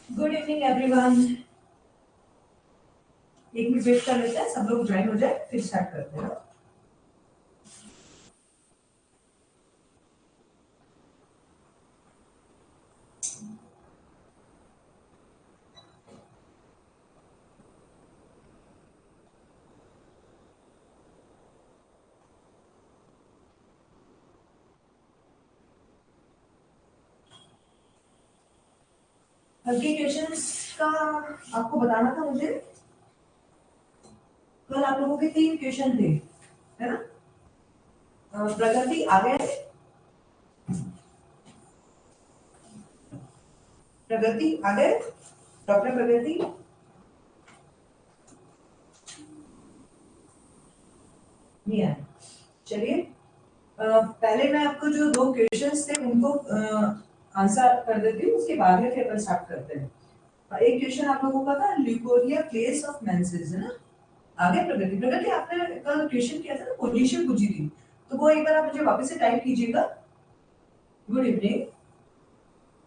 Good evening everyone. एक minute wait कर लेते हैं, सब लोग ज्वाइन हो जाए फिर स्टार्ट करते हैं। कल के क्वेश्चंस का आपको बताना था मुझे। कल आप लोगों के 3 क्वेश्चन थे, है ना? प्रगति आ गए? प्रगति आ गए? डॉक्टर प्रगति नहीं आए। चलिए, पहले मैं आपको जो 2 क्वेश्चंस थे उनको आंसर कर देती हूँ, उसके बाद में फिर अपन स्टार्ट करते हैं। एक क्वेश्चन आप लोगों का था ल्यूकोरिया प्लेस ऑफ मेंसेस, है ना? आगे प्रगति प्रगति आपने कल क्वेश्चन किया था ना, पोजीशन पूछी थी, तो वो एक बार आप मुझे वापस से टाइप कीजिएगा। गुड इवनिंग,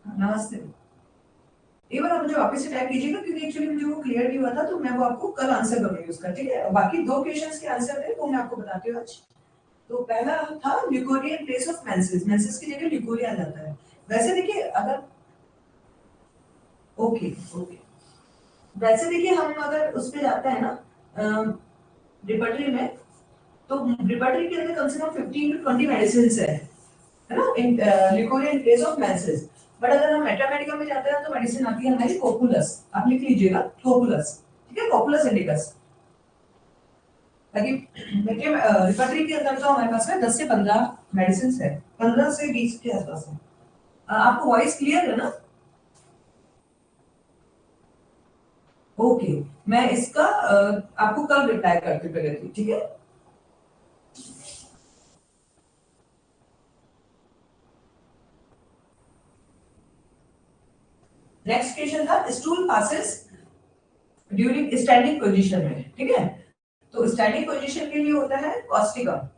नमस्ते। एक बार आप मुझे वापस से टाइप कीजिएगा क्योंकि एक्चुअली मुझे वो क्लियर नहीं हुआ था, तो मैं वो आपको कल आंसर करूंगी उसका, ठीक है? बाकी 2 क्वेश्चंस के आंसर थे वो मैं आपको बताती हूँ आज। तो पहला था leucorrhoea in place of menses, menses की जगह ल्यूकोरिया आ जाता है। वैसे देखिए, अगर ओके ओके, वैसे देखिए हम अगर उस पे जाते हैं ना रिपर्टरी में, तो रिपर्टरी के अंदर कम से कम 15 to 20 मेडिसिन है ना, in leucorrhoea in case of menses. But अगर हम मेटामेडिका में जाते हैं तो मेडिसिन आती है हमारी कोकुलस, आप लिख लीजिएगा कोकुलस, ठीक है? Cocculus indicus. ताकि देखिए रिपर्टरी के अंदर तो हमारे पास में 10 से 15 मेडिसिन है, 15 से 20 के आसपास है। आपको वॉइस क्लियर है ना? ओके, मैं इसका आपको कल रिप्लाई करती हूँ, ठीक है? नेक्स्ट क्वेश्चन था stool passes during standing position में, ठीक है? तो स्टैंडिंग पोजीशन के लिए होता है कॉस्टिकम।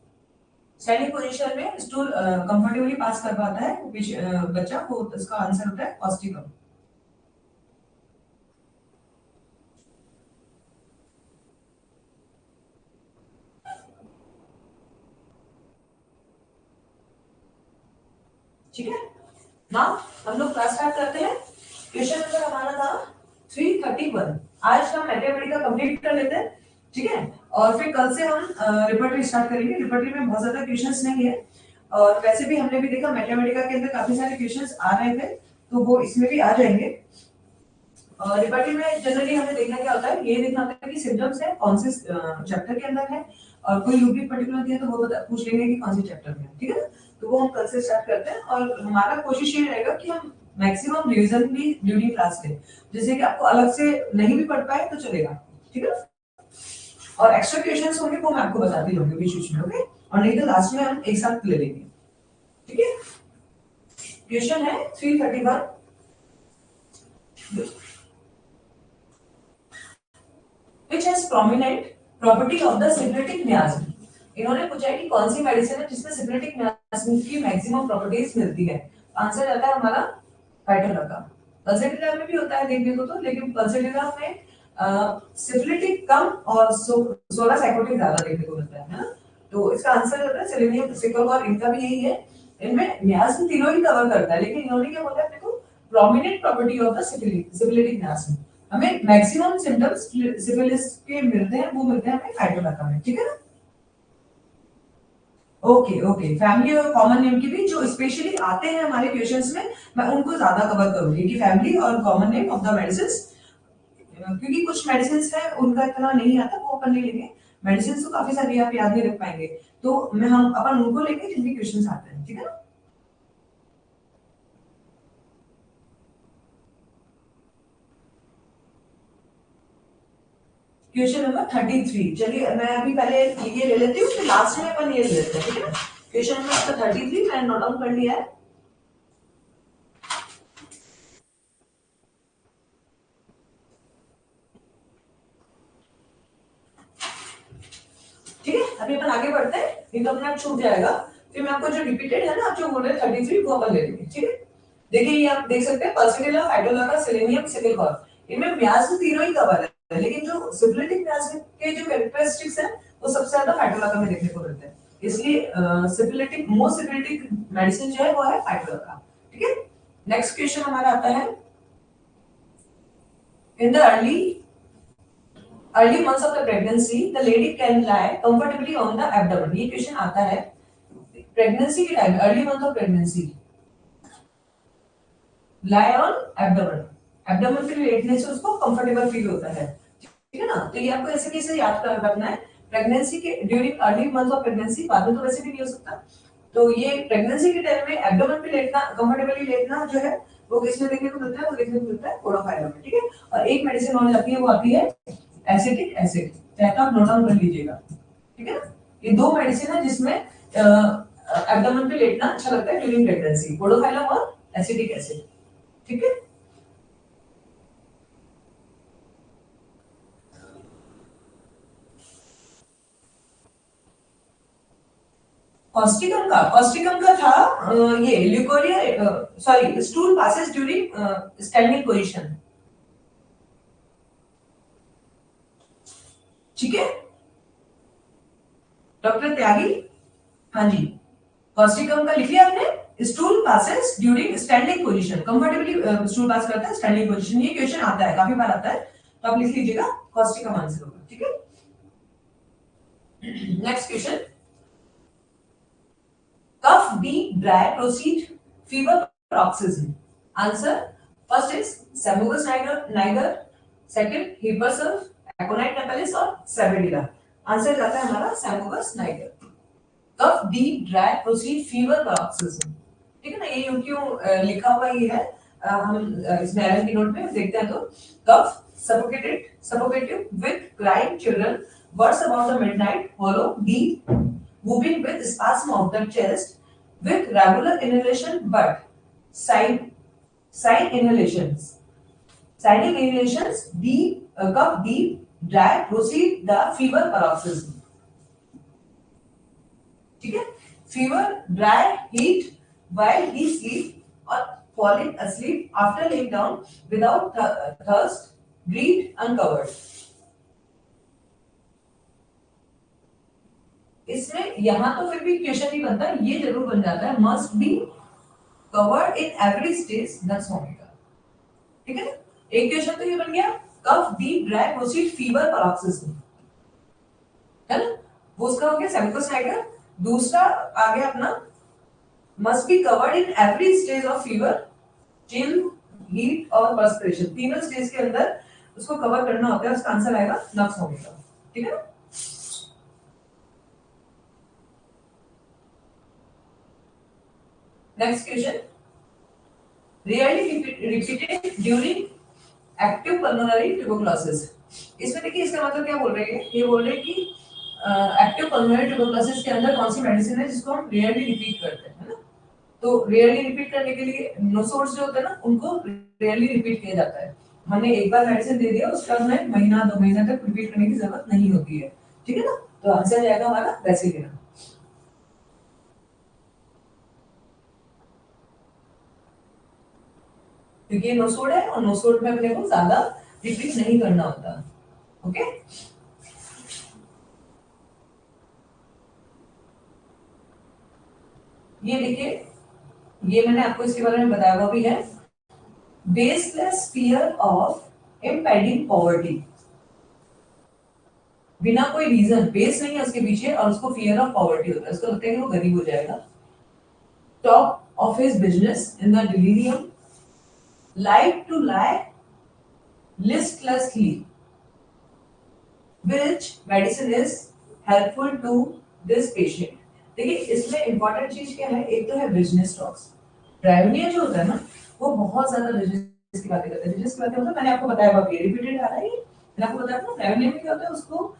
स्टैंडिंग पोजीशन में स्टूल कंफर्टेबली पास कर पाता है बच्चा, वो इसका आंसर होता है कॉस्टिकम। ठीक है ना? हम लोग क्लास स्टार्ट करते हैं। क्वेश्चन नंबर हमारा था 331। आज हम मैथमेटिक्स कंप्लीट कर लेते हैं, ठीक है? और फिर कल से हम रिपर्टरी स्टार्ट करेंगे। रिपर्टरी में बहुत ज्यादा क्वेश्चंस नहीं है, और वैसे भी हमने भी देखा मैथमेटिक्स के अंदर काफी सारे क्वेश्चंस आ रहे थे, तो वो इसमें भी आ जाएंगे। रिपर्टरी में जनरली हमें देखना क्या होता है, ये देखना होता है कि सिम्टम्स है कौन से चैप्टर के अंदर है, और कोई यूबी पर्टिकुलर दिया तो वो पूछ लेंगे कि कौन से चैप्टर में है, ठीक है ना? तो वो हम कल से स्टार्ट करते हैं, और हमारा कोशिश ये रहेगा कि हम मैक्सिमम रिवीजन भी ड्यूरिंग क्लास लें, जैसे कि आपको अलग से नहीं भी पढ़ पाए तो चलेगा, ठीक है? और एक्स्ट्रा क्वेश्चंस होंगे वो मैं आपको बताती रहूंगी बीच बीच में, ओके? और नहीं तो लास्ट में हम एक साथ ले लेंगे, ठीक है? क्वेश्चन है 331। which has prominent property of the syphilitic miasm। इन्होंने पूछा है कि कौन सी मेडिसिन है जिसमें सिफिलिटिक मियास्म की मैक्सिमम प्रॉपर्टीज मिलती है। आंसर आता है हमारा फाइटोलका। पल्सेटिला में भी होता है देखने को तो, लेकिन पल्सेटिला में सिफिलिटिक कम और सोलह साइकोटिक ज्यादा देखने को मिलता है ना? तो इसका आंसर होता है सेलेनियम, सिकल, और इनका भी यही है। इनमें मियास्म तीनों ही कवर करता है, लेकिन इन्होंने क्या बोला अपने को, prominent property of the syphilitic miasm. हमें मैक्सिमम सिम्टम्स सिफिलिस के मिलते हैं, वो मिलते हैं हमें फाइटोलका में, ठीक है ना? ओके ओके, फैमिली और कॉमन नेम के भी जो स्पेशली आते हैं हमारे क्वेश्चंस में, मैं उनको ज्यादा कवर करूंगी कि फैमिली और common name of the medicine, क्योंकि कुछ मेडिसिन है उनका इतना नहीं आता, वो अपन नहीं लेंगे। मेडिसिन तो काफी सारी आप याद नहीं रख पाएंगे, तो मैं हम अपन उनको लेंगे जिनके क्वेश्चंस आते हैं, ठीक है ना? Question number 33। चलिए मैं अभी पहले ये ले लेती हूँ, फिर लास्ट में अपन ये ले लेते हैं, ठीक है ना? क्वेश्चन नंबर 33 मैंने नोट डाउन कर लिया है। ठीक है, अभी अपन आगे बढ़ते हैं, नहीं तो अपना छूट जाएगा। फिर मैं आपको जो रिपीटेड है ना, आप जो बोल रहे 33 वो अपन ले लेंगे, ठीक है? देखिए ये आप देख सकते हैं पल्सिटिला, हाइड्रोलाका, सेलेनियम, सिकिल कॉर्प, इनमें ब्याज तो तीनों ही कवर है, लेकिन जो सिफिलिटिक ब्याज के जो कैरेक्टरिस्टिक्स हैं वो सबसे ज्यादा हाइड्रोलाका में देखने को मिलते हैं। इसलिए सिफिलिटिक मोस्ट सिफिलिटिक मेडिसिन जो है वो है हाइड्रोलाका। ठीक है, नेक्स्ट क्वेश्चन हमारा आता है, in the early months of the pregnancy the lady can lie comfortably on the abdomen। ये क्वेश्चन आता है प्रेगनेंसी के time, early month of pregnancy, lie on abdomen, abdomen पे लेटने से उसको कंफर्टेबल फील होता है। ठीक है ना, तो ये आपको ऐसे कैसे याद कर रखना है, प्रेगनेंसी के during early month of pregnancy, बाद में तो वैसे भी नहीं हो सकता, तो ये प्रेगनेंसी के टाइम में एब्डोमेन पे लेटना, कंफर्टेबली लेटना जो है वो किसमें देखने को मिलता है, वो देखने को मिलता है पोडोफाइलम में। ठीक है, और एक मेडिसिन और आती है, वो आती है एसिटिक एसिड, चाहे तो आप नोट डाउन कर लीजिएगा। ठीक है ना, ये दो मेडिसिन है जिसमें एब्डोमेन पे लेटना अच्छा लगता है ड्यूरिंग प्रेगनेंसी, पोडोफाइलम और एसिटिक एसिड। ठीक है, कॉस्टिकम का था ये leucorrhoea, sorry stool passes during standing position. ठीक है डॉक्टर त्यागी, हाँ जी, कॉस्टिकम का लिख लिया आपने, stool passes during standing position, comfortably stool pass करता है स्टैंडिंग पोजीशन, ये क्वेश्चन आता है, काफी बार आता है, तो आप लिख लीजिएगा कॉस्टिकम आंसर होगा। ठीक है, next question, cough be dry proceed fever paroxysm, answer first is Sambucus niger, second Hipposus, Aconite napellus और Sabedilla। आंसर जाता है हमारा Sambucus niger। cough be dry proceed fever paroxysm, ठीक है ना, ये क्यों लिखा हुआ ये है, हम इसमें एरर की नोट में देखते हैं, तो cough suffocative with crying children, words about the midnight, hollow, deep, whooping with spasm of the chest, with regular inhalation but side inhalations, deep, cough deep, dry, proceed the fever paroxysm। ठीक है, fever, dry, heat while he sleep or falling asleep after laying down without thirst, breathe uncovered। इसमें यहां तो फिर भी question नहीं बनता, ये जरूर बन जाता है, must be covered in every stage nuts omega. ठीक है ना, एक क्वेश्चन तो ये बन गया, कफ डीप ड्राई प्रोसीड फीवर पैरोक्सिस्म, है ना, वो उसका हो गया सैम्युकस नाइगर। दूसरा आ गया अपना must be covered in every stage of fever, chill, heat और पर्सपिरेशन, तीनों स्टेज के अंदर उसको कवर करना होता है, उसका आंसर आएगा नट्स ओमेगा। ठीक है ना, next question, rarely repeated during active pulmonary tuberculosis. इसमें देखिए इसका मतलब क्या बोल रहे हैं, ये बोल रहे हैं कि एक्टिव पल्मोनरी ट्यूबरकुलोसिस के अंदर कौन सी मेडिसिन है जिसको हम रियरली रिपीट करते हैं, है ना, तो रियरली रिपीट करने के लिए नोसोर्स जो होते हैं ना उनको रियरली रिपीट किया जाता है। हमने एक बार मेडिसिन दे दिया, उसके बाद में महीना 2 महीना तक रिपीट करने की जरूरत नहीं होती है। ठीक है ना, तो आंसर जाएगा हमारा वैसे लेना। क्योंकि ये नोसोड है और नोसोड में अपने को ज्यादा रिपीट नहीं करना होता। ओके, ये देखिए, ये मैंने आपको इसके बारे में बताया हुआ भी है, baseless fear of impending poverty, बिना कोई रीजन, बेस नहीं है उसके पीछे और उसको फियर ऑफ पॉवर्टी होता है, उसको लगता है कि वो गरीब हो जाएगा। Top of his business in the delirium, like to lie listlessly, which medicine is helpful to this patient। देखिए इसमें इंपॉर्टेंट चीज क्या है, एक तो है बिजनेस टॉक्स, ब्रायोनिया जो होता है ना वो बहुत ज्यादा बिजनेस की बातें करता है, बिजनेस की बातें होता है, मैंने आपको बताया हुआ रिपीटेड आ रहा है, मैंने आपको बताया था ब्रायोनिया में क्या होता है, उसको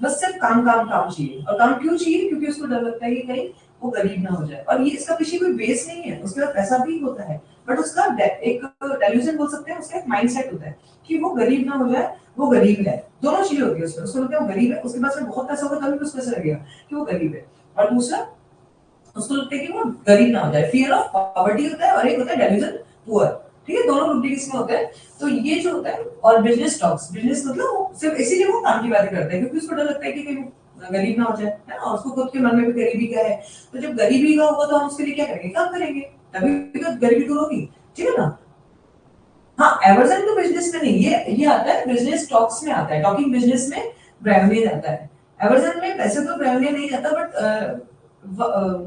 बस सिर्फ काम काम काम चाहिए, और काम क्यों चाहिए, क्योंकि उसको डर लगता है कि कहीं वो गरीब ना हो जाए, और ये इसका पीछे कोई बेस नहीं है, उसके बाद पैसा भी होता है, बट उसका एक डेल्यूजन बोल सकते हैं, उसका एक माइंडसेट होता है कि वो गरीब ना हो जाए, वो गरीब है, दोनों चीजें होती है उसमें, उसको लगता है वो गरीब है, उसके पास में बहुत पैसा होगा तभी भी उसको ऐसा लगेगा कि वो गरीब है। और दूसरा उसको लगता है कि वो गरीब ना हो जाए, फियर ऑफ पॉवर्टी होता है, और एक होता है डेल्यूजन पुअर, ठीक है, दोनों ग्रुप इसमें होते हैं। तो ये जो होता है, और बिजनेस टॉक्स, बिजनेस मतलब वो सिर्फ इसीलिए वो काम की बातें करते हैं क्योंकि उसको डर लगता है कि कहीं गरीब ना हो जाए, है ना, और उसको खुद के मन में भी गरीबी का है। तो जब गरीबी का होगा तो हम उसके लिए क्या करेंगे, काम करेंगे, तभी तो गरीबी दूर होगी, ठीक है ना। हाँ, एवर्जन तो बिजनेस में नहीं, ये आता है बिजनेस टॉक्स में आता है, टॉकिंग बिजनेस में ब्रेवनिया जाता है। एवर्जन में वैसे तो ब्रेवनिया नहीं जाता, बट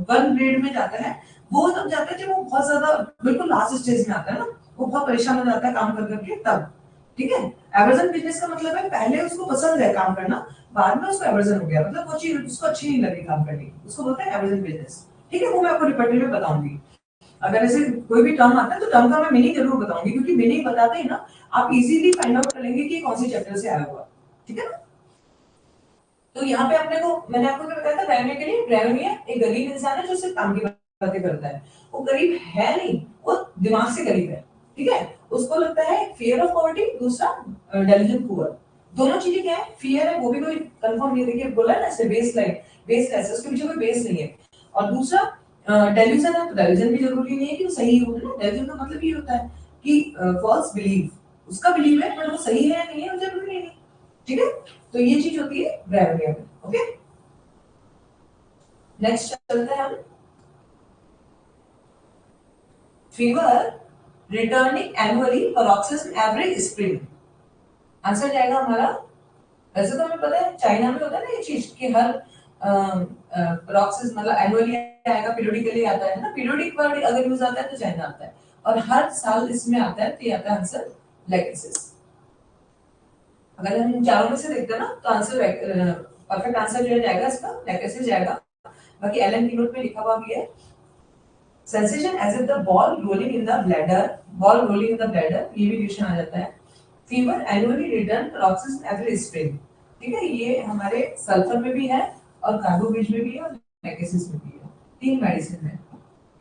वन ग्रेड में जाता है। वो तब जाता है जब वो बहुत ज्यादा बिल्कुल लास्ट स्टेज में आता है ना, वो बहुत परेशान हो जाता है काम कर करके तब, ठीक है। एवर्जन बिजनेस का मतलब है पहले उसको पसंद है काम करना, बाद में उसको एवर्जन हो गया, मतलब वो चीज उसको अच्छी नहीं लगी काम करने की, उसको बोलते हैं एवर्जन बिजनेस, ठीक है। वो मैं आपको रिपीट में बताऊंगी। अगर ऐसे कोई भी टर्म आता है तो टर्म का मैं मीनिंग जरूर बताऊंगी, क्योंकि मीनिंग बताते ही ना आप इजीली फाइंड आउट करेंगे कि कौन सी चैप्टर से आया हुआ, ठीक है ना। तो यहाँ पे अपने को, मैंने आपको क्या बताया था, रेवेन्यू के लिए, रेवेन्यू एक गरीब इंसान है जो सिर्फ काम की बातें करता है। वो गरीब है नहीं, वो दिमाग से गरीब है, ठीक है। उसको लगता है फियर ऑफ पॉवर्टी, दूसरा डेलिजेंट पुअर। दोनों चीजें क्या है, फियर है वो भी कोई कंफर्म नहीं, देखिए बोला ना ऐसे बेस लाइन, बेसलेस है, उसके पीछे कोई बेस नहीं है। और दूसरा डेल्यूजन है, तो डेल्यूजन भी जरूरी नहीं है कि वो सही हो, ना। डेल्यूजन का मतलब ये होता है कि फॉल्स बिलीव, उसका बिलीव है पर वो सही है या नहीं है वो जरूरी नहीं, ठीक है। तो ये चीज होती है ब्रेवियर में, ओके। नेक्स्ट चलते हैं हम, fever returning annually paroxysm every spring. Answer जाएगा हमारा, वैसे तो हमें पता है चाइना में होता है ना ये चीज कि हर paroxysm मतलब एनुअली आएगा, पीरियोडिकली आता है ना, पीरियोडिक वर्ड अगर यूज आता है तो चाइना आता है, और हर साल इसमें आता है, तो ये आता है आंसर लेगेसिस। अगर हम चारों में से देखते हैं ना तो आंसर परफेक्ट आंसर जो जाएगा इसका लेगेसिस जाएगा। बाकी एलन की नोट में लिखा हुआ भी है, sensation as if the ball rolling in the bladder, ये भी क्वेश्चन आ जाता है। fever annually return paroxysm every spring, ठीक है। ये हमारे सल्फर में भी है, और कार्बोवेज में भी है, और मैकेसिस में भी है, तीन मेडिसिन है,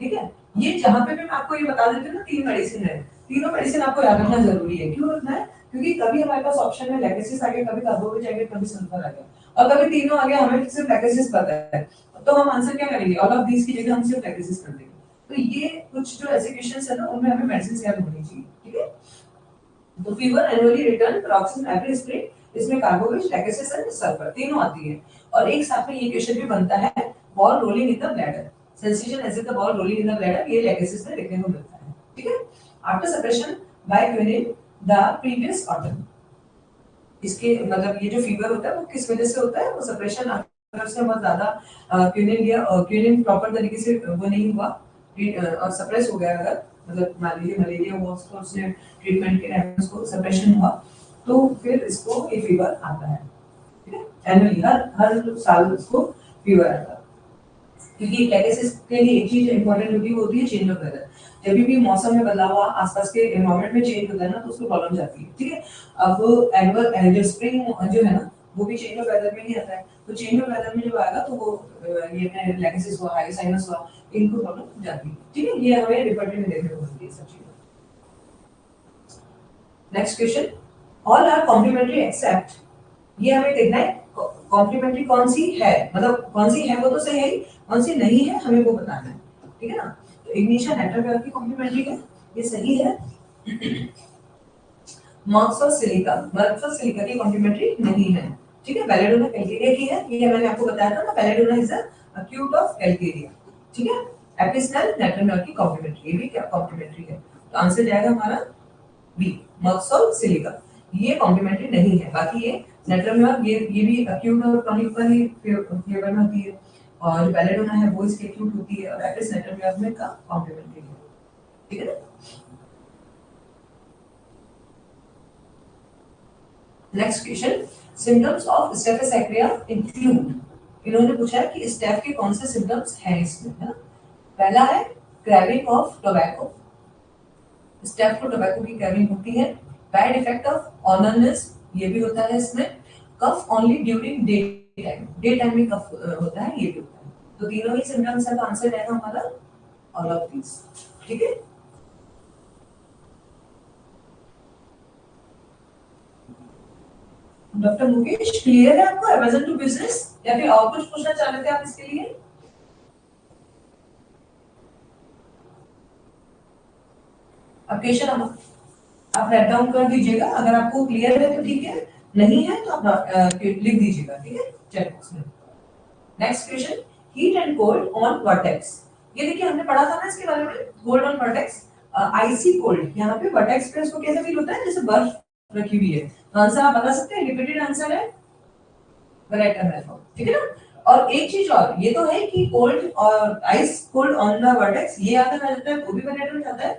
ठीक है। ये जहां पे भी मैं आपको ये बता देती हूँ ना, तीन मेडिसिन है, तीनों मेडिसिन आपको याद रखना जरूरी है। क्यों रखना है, क्योंकि कभी हमारे पास ऑप्शन में लेगेसिस आ गया, कभी कार्बोवेज आ गया, कभी सल्फर आ गया, और कभी तीनों आ गया, हमें सिर्फ लेगेसिस पता है, तो हम आंसर क्या करेंगे, ऑल ऑफ दीस की जगह हम सिर्फ लेगेसिस कर देंगे। तो ये कुछ जो ऐसे क्वेश्चंस है ना, उनमें हमें मेडिसिन याद होनी चाहिए, ठीक है। तो fever annually return paroxysm every spring, इसमें कार्बोवेज लेगेसिस एंड सल्फर तीनों आती है। और एक साथ में ये क्वेश्चन भी बनता है, ball rolling in the bladder, sensation as if the ball rolling in the bladder, ये लेगेसिस में देखने को मिलता है, ठीक है। After suppression by quinine the previous autumn, इसके मतलब ये जो फीवर होता है वो किस वजह से होता है, वो सप्रेशन अगर से बहुत ज्यादा क्विनिन लिया, क्विनिन प्रॉपर तरीके से वो नहीं हुआ, और सप्रेस हो गया, अगर मतलब मान लीजिए मलेरिया हुआ उसको, उसने ट्रीटमेंट के टाइम उसको सप्रेशन हुआ, तो फिर इसको ये फीवर आता है, ठीक है। एनुअली हर हर साल उसको फीवर आता है, क्योंकि लेगेसिस के लिए एक चीज इंपॉर्टेंट होती है, वो होती है चेंज ऑफ वेदर। जब भी मौसम में बदलाव हुआ, आसपास के एनवायरनमेंट में चेंज होता है ना, तो उसको प्रॉब्लम जाती है, ठीक है। अब एनुअल जो स्प्रिंग जो है ना, वो भी चेंज ऑफ वेदर में ही आता है, तो चेंज ऑफ वेदर में जब आएगा तो वो ये लेगेसिस हुआ, हाइसाइनस हुआ, इनको प्रॉब्लम जाती है, ठीक है। ये हमें रिपोर्ट में देखने को मिलती है सब चीजें। Next question, all are complementary except, ये हमें देखना है कॉम्प्लीमेंट्री कौन सी है, मतलब कौन सी है वो तो सही है, कौन सी नहीं है हमें वो बताना है, ठीक है ना। तो इग्निशन हेटेरोफेयर की कॉम्प्लीमेंट्री है, ये सही है। मार्क्स और सिलिका, मार्क्स और सिलिका की कॉम्प्लीमेंट्री नहीं है, ठीक है। बेलेडोना कैल्केरिया की है, ये मैंने आपको बताया था ना, belladonna is acute of calcarea, ठीक है। एपिस्नल नेट्रोमियर की कॉम्प्लीमेंट्री, ये भी क्या कॉम्प्लीमेंट्री है, तो आंसर जाएगा हमारा बी, मक्स और सिलिका, ये कॉम्प्लीमेंट्री नहीं है। बाकी ये नेट्रमियर, ये भी एक्यूट और क्रॉनिक का ही फ्लेवर में होती है, और जो बेलेडोना है वो इसकी एक्यूट होती है, और एपिस नेट्रमियर में का कॉम्प्लीमेंट्री है, ठीक है। Next question, symptoms of staphisagria include, इन्होंने पूछा है कि स्टेफ के कौन से सिम्टम्स हैं इसमें, है ना। पहला है क्रेविंग ऑफ टोबैको, स्टेफ को टोबैको की क्रेविंग होती है। बैड इफेक्ट ऑफ ऑनरनेस, ये भी होता है इसमें। कफ ओनली ड्यूरिंग डे टाइम में कफ होता है, ये भी होता है। तो तीनों ही सिम्टम्स है, तो आंसर रहेगा हमारा ऑल ऑफ दीस, ठीक है। डॉक्टर मुकेश, क्लियर है आपको एमेजन टू बिजनेस, या फिर और कुछ पूछना चाह रहे थे आप इसके लिए? अब क्वेश्चन आप राइट डाउन कर दीजिएगा, अगर आपको क्लियर है तो ठीक है, नहीं है तो आप लिख दीजिएगा, ठीक है, चेक बॉक्स में। Next question, heat and cold on vertex. ये देखिए हमने पढ़ा था ना इसके बारे में, cold on vertex, icy cold, यहाँ पे वर्टेक्स पे इसको कैसे फील होता है, जैसे बर्फ रखी हुई है। तो आंसर आप बता सकते हैं, रिपीटेड आंसर है, राइट करना है, ठीक है ना। और एक चीज और, ये तो है कि कोल्ड और ice cold on the vertex, ये आता है जाता है, वो भी वेरिएटर में आता है।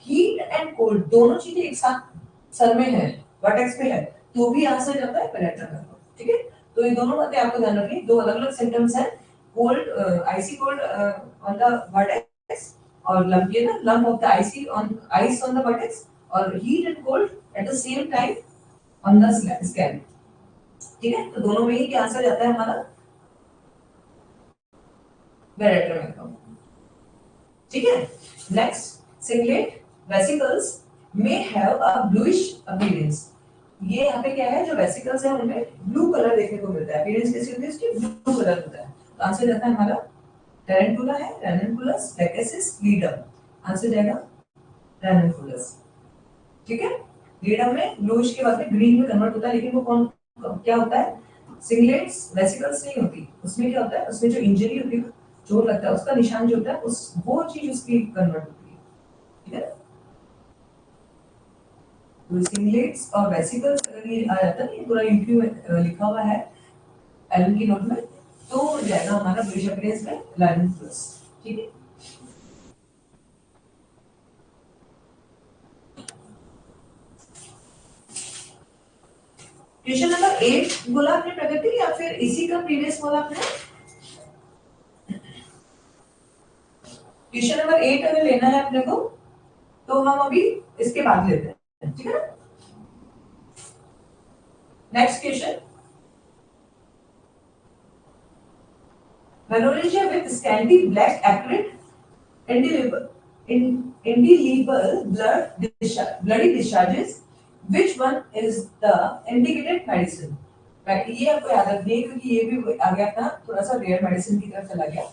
हीट एंड कोल्ड दोनों चीजें एक साथ सर में है, वर्टेक्स पे है, तो भी आंसर जाता है वेरिएटर में, ठीक है। तो ये दोनों बातें आपको ध्यान रखनी, दो अलग अलग सिम्टम्स हैं, cold, icy cold on the vertex, और लंप, ये ना lump of the icy on ice on the vertex, और heat and cold at the same time on the scan, ठीक है। तो दोनों में ही क्या आंसर जाता है हमारा, वेरिएटर में, ठीक है। Next, singlet vesicles may have a bluish appearance. ये यहाँ पे क्या है, जो वेसिकल्स है उनमें ब्लू कलर देखने को मिलता है, अपीयरेंस कैसी होती है इसकी, ब्लू कलर होता है। तो आंसर जाता है हमारा टैरेंटुला है, रैननकुलस, लेकेसिस, लीडम, आंसर जाएगा रैननकुलस, ठीक है। लीडम में ब्लूइश के बाद में ग्रीन में कन्वर्ट होता है, लेकिन वो कौन क्या होता है, सिंगलेट्स वेसिकल्स नहीं होती, उसमें क्या होता है, उसमें जो इंजरी होती है, चोट लगता है, उसका निशान जो होता है, उस वो चीज उसकी कन्वर्ट होती है, ठीक है। तो सिंगलेट्स और वेसिकल्स अगर ये आ जाता है, ये पूरा यूक्यू में लिखा हुआ है एलन की नोट में, तो जाएगा हमारा ब्लूइश अपीयरेंस में रैननकुलस, ठीक है। क्वेश्चन नंबर 8 बोला आपने प्रगति, या फिर इसी का प्रीवियस बोला आपने, क्वेश्चन नंबर 8 अगर लेना है अपने को, तो हम अभी इसके बाद लेते हैं, ठीक है। Next question, menorrhagia with scanty black acrid indelible bloody discharges, which one is the indicated medicine? ये आपको याद रखनी है, क्योंकि ये भी आ गया था, थोड़ा सा रेयर मेडिसिन की तरफ चला गया।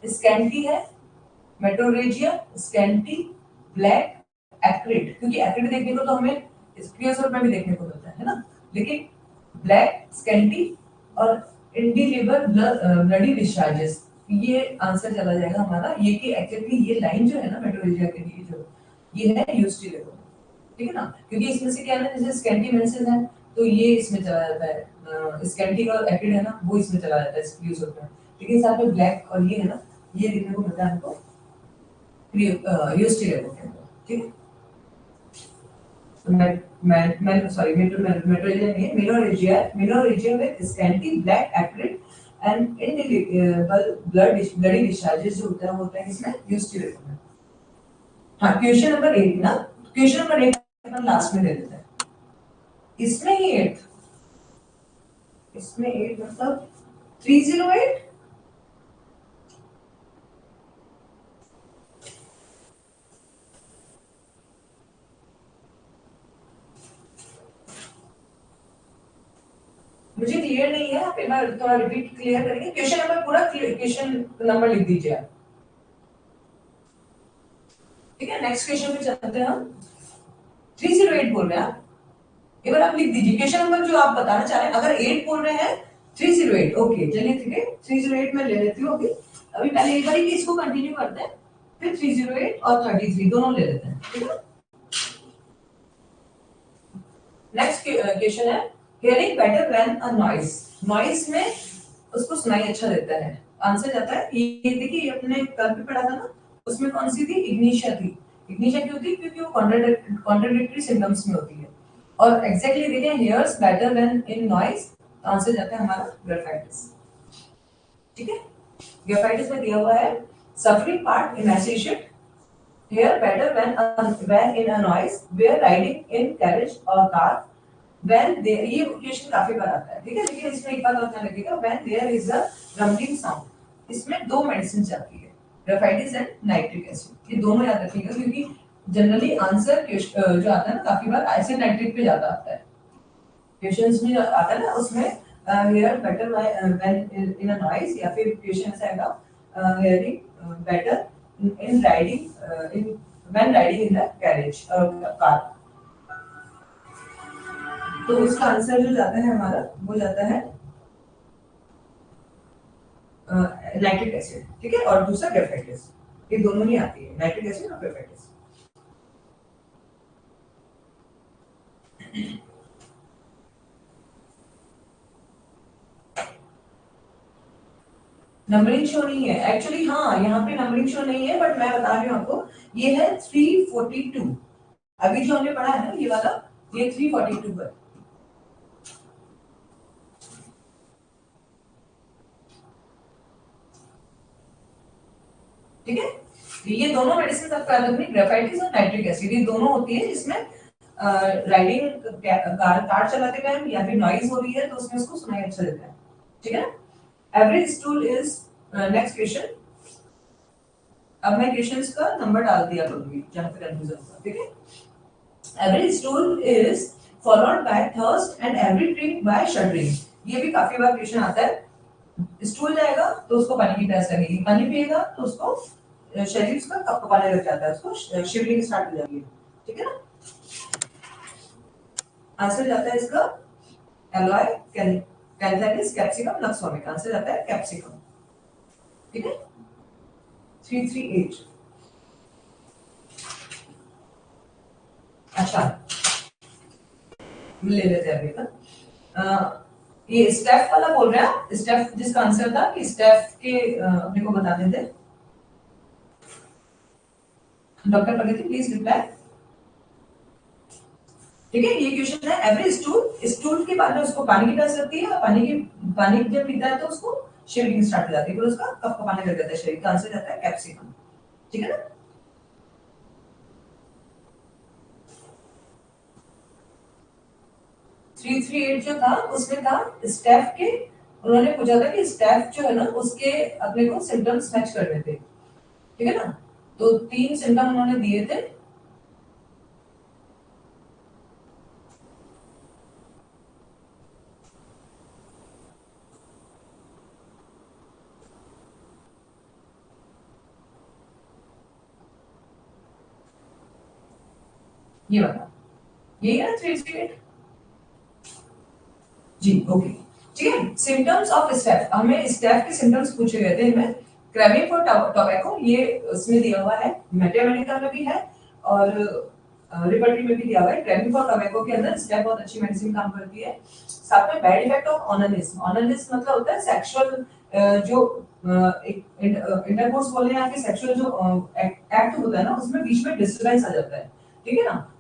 स्कैंटी है, मेट्रोरेजिया, स्कैंटी, ब्लैक, एक्रिड, क्योंकि एक्रिड देखने को तो हमें क्रियोसोट में भी देखने को मिलता है ना, लेकिन ब्लैक, स्कैंटी और इंडिलिबर ब्लडी डिस्चार्जेस, ये आंसर चला जाएगा हमारा, ये कि एक्चुअली ये लाइन जो है ना मेट्रोरेजिया के लिए, जो ये है यूस्टी लेवल, ठीक है ना, क्योंकि इसमें से क्या है ना, जैसे स्कैंटी मेंसेस है तो ये इसमें चला जाता है, स्कैंटी और एक्रिड है ना, वो इसमें चला जाता है यूज होता है, लेकिन साथ में ब्लैक और ये है ना, ये देखने को मिलता है हमको यूएसटी लेवल के अंदर, ठीक है। तो मैं सॉरी मेट्रोरेजिया नहीं है, menorrhagia with scanty black acrid and indelible bloody discharges जो होता है, वो होता है इसमें यूएसटी लेवल में। हाँ, क्वेश्चन नंबर 8 ना, क्वेश्चन नंबर 8 अपन लास्ट में ले लेते हैं, इसमें ही 8, इसमें 8 मतलब 308, मुझे क्लियर नहीं है, आप एक बार थोड़ा रिपीट क्लियर करेंगे, क्वेश्चन नंबर पूरा क्वेश्चन नंबर लिख दीजिए आप, ठीक है। नेक्स्ट क्वेश्चन पे चलते हैं हम, 308 बोल रहे हैं आप, एक बार आप लिख दीजिए क्वेश्चन नंबर जो आप बताना चाह रहे हैं, अगर 8 बोल रहे हैं 308, ओके चलिए ठीक है, 308 में ले लेती हूँ अभी, अभी पहले एक बार इसको कंटिन्यू करते हैं, फिर 308 और 33 दोनों ले लेते हैं, ठीक है। नेक्स्ट क्वेश्चन है, hearing better when a noise, noise में उसको सुनाई अच्छा देता है, आंसर जाता है ये देखिए, ये अपने कल भी पढ़ा था ना, उसमें कौन सी थी, इग्निशिया थी, इग्निशिया क्यों थी, क्योंकि वो कॉन्ट्राडिक्टरी सिम्टम्स में होती है, और एग्जैक्टली देखिए hears better when in noise, answer जाता है हमारा ग्राफाइटिस, ठीक है। ग्राफाइटिस में दिया हुआ है, suffering part emaciation hear better when in a noise where riding in carriage or car when there, ये क्वेश्चन काफी बार आता है, ठीक है, लेकिन इसमें एक बात और ध्यान रखिएगा, when there is a rumbling sound, इसमें दो मेडिसिन आती है, ग्राफाइटिस एंड नाइट्रिक एसिड, ये दोनों याद रखिएगा, क्योंकि जनरली आंसर जो आता है ना काफी बार एसिड नाइट्रिक पे ज्यादा आता है, क्वेश्चंस में जो आता है ना उसमें hear better when in a noise, या फिर क्वेश्चन ऐसा आएगा hearing better in riding in when riding in the carriage car. तो इसका आंसर जो जाता है हमारा वो जाता है नाइट्रिक एसिड, ठीक है, और दूसरा ग्रेफाइट एसिड, ये दोनों ही आती है, नाइट्रिक एसिड और ग्रेफाइट एसिड। नंबरिंग शो नहीं है एक्चुअली, हाँ यहाँ पे नंबरिंग शो नहीं है, बट मैं बता रही हूँ आपको, ये है 342, अभी जो हमने पढ़ा है ना ये वाला, ये 342 है। ठीक है, ये दोनों मेडिसिन आपको याद रखनी, ग्रेफाइटिस और नाइट्रिक एसिड, ये दोनों होती है जिसमें राइडिंग कार चलाते टाइम या फिर नॉइज हो रही है तो उसमें उसको सुनाई अच्छा देता है। ठीक है, average stool is, next question. अब मैं क्वेश्चंस का नंबर डाल दिया करूंगी जहां पे कंफ्यूजन होगा। ठीक है, average stool is followed by thirst and every drink by shuddering. ये भी काफी बार क्वेश्चन आता है, स्टूल जाएगा तो उसको पानी की प्यास लगेगी, पानी पिएगा तो उसको शरीर उसका कपकपाने लग जाता है, उसको शिवरिंग स्टार्ट हो जाती है। ठीक है ना, आंसर जाता है इसका एलॉय, कैंथेलिस, कैप्सिकम, नक्सोमिक, आंसर जाता है कैप्सिकम। ठीक है, 338। अच्छा ले लेते हैं अभी तक। ये स्टेफ वाला बोल रहा है, स्टेफ जिसका आंसर था कि स्टेफ के अपने को बताने थे। Doctor Pragati please reply. ठीक है, ये क्वेश्चन है एवरेज स्टूल, स्टूल के बाद में उसको पानी की प्यास लगती है और पानी जब पीता है तो उसको शिवरिंग स्टार्ट हो जाती है, फिर उसका कपकपाने लग जाता है शरीर का, आंसर जाता है कैप्सिकम। ठीक है ना, 338 जो था उसमें था स्टेफ के, उन्होंने पूछा था कि स्टेफ जो है ना उसके अपने को सिम्टम्स मैच करने थे। ठीक है ना, तो 3 सिम्टम उन्होंने दिए थे। ये बता, यही है 338 जी, ओके। ठीक है, सिम्टम्स ऑफ स्टेफ, हमें स्टेफ के सिम्टम्स पूछे गए थे इनमें। क्रेविंग फॉर टोबैको ये उसमें दिया हुआ है, मेटामेडिका में भी है और रिपर्टरी में भी दिया हुआ है। क्रेविंग फॉर टोबैको के अंदर स्टेफ बहुत अच्छी मेडिसिन काम करती है। साथ में बैड इफेक्ट ऑफ ओनानिज्म, ओनानिज्म मतलब होता है सेक्सुअल जो इंटरकोर्स बोले या फिर सेक्सुअल जो एक्ट होता है ना उसमें बीच में डिस्टरबेंस आ जाता है। ठीक है ना,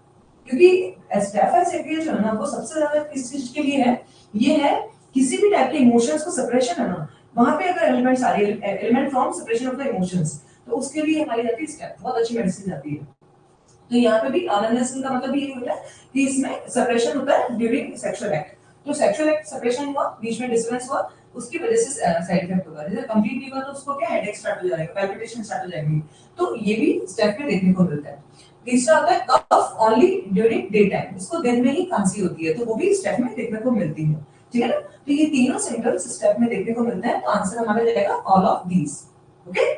क्योंकि स्टेफाइसेपिया जो है ना वो सबसे ज्यादा किस चीज के लिए है, ये है किसी भी टाइप के इमोशंस को सेपरेशन है ना, वहां पे अगर एलिमेंट्स आ रही है, element from separation of the emotions, तो उसके लिए हमारी जाती है स्टेप, बहुत अच्छी मेडिसिन जाती है। तो यहाँ पे भी ऑर्गेनाइजेशन का मतलब ये होता है कि इसमें सेपरेशन होता है ड्यूरिंग सेक्सुअल एक्ट, तो सेक्सुअल एक्ट सेपरेशन हुआ, बीच में डिस्टर्बेंस हुआ, उसकी वजह से साइड इफेक्ट होगा। जैसे कंप्लीट नहीं हुआ तो उसको क्या हेडेक स्टार्ट हो जाएगा, पैल्पिटेशन स्टार्ट हो जाएगी, तो ये भी स्टेप में देखने को मिलता है। तीसरा होता है कफ ओनली ड्यूरिंग डे टाइम, इसको दिन में ही खांसी होती है, तो वो भी स्टेप में देखने को मिलती है। ठीक है ना, तो ये तीनों सिम्टम्स स्टेप में देखने को मिलते हैं, तो आंसर हमारा जाएगा ऑल ऑफ दीज। ओके,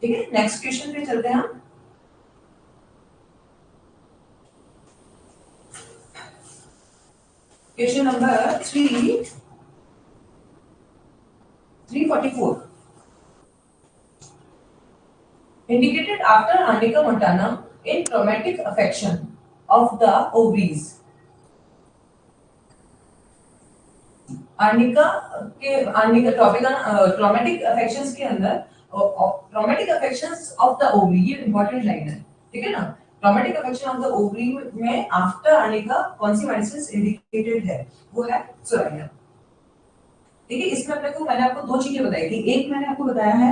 ठीक है, नेक्स्ट क्वेश्चन पे चलते हैं हम। Question number 344 indicated after Arnica montana in traumatic affection of the ovaries। Arnica traumatic affections के अंदर, traumatic affections of the ovary, ये इंपॉर्टेंट लाइन है। ठीक है ना, traumatic affection of the ovary में आफ्टर आर्निका कौन सी मेडिसिन इंडिकेटेड है, वो है सोरानिया। ठीक है, इसमें अपने को मैंने आपको दो चीजें बताई थी, एक मैंने आपको बताया है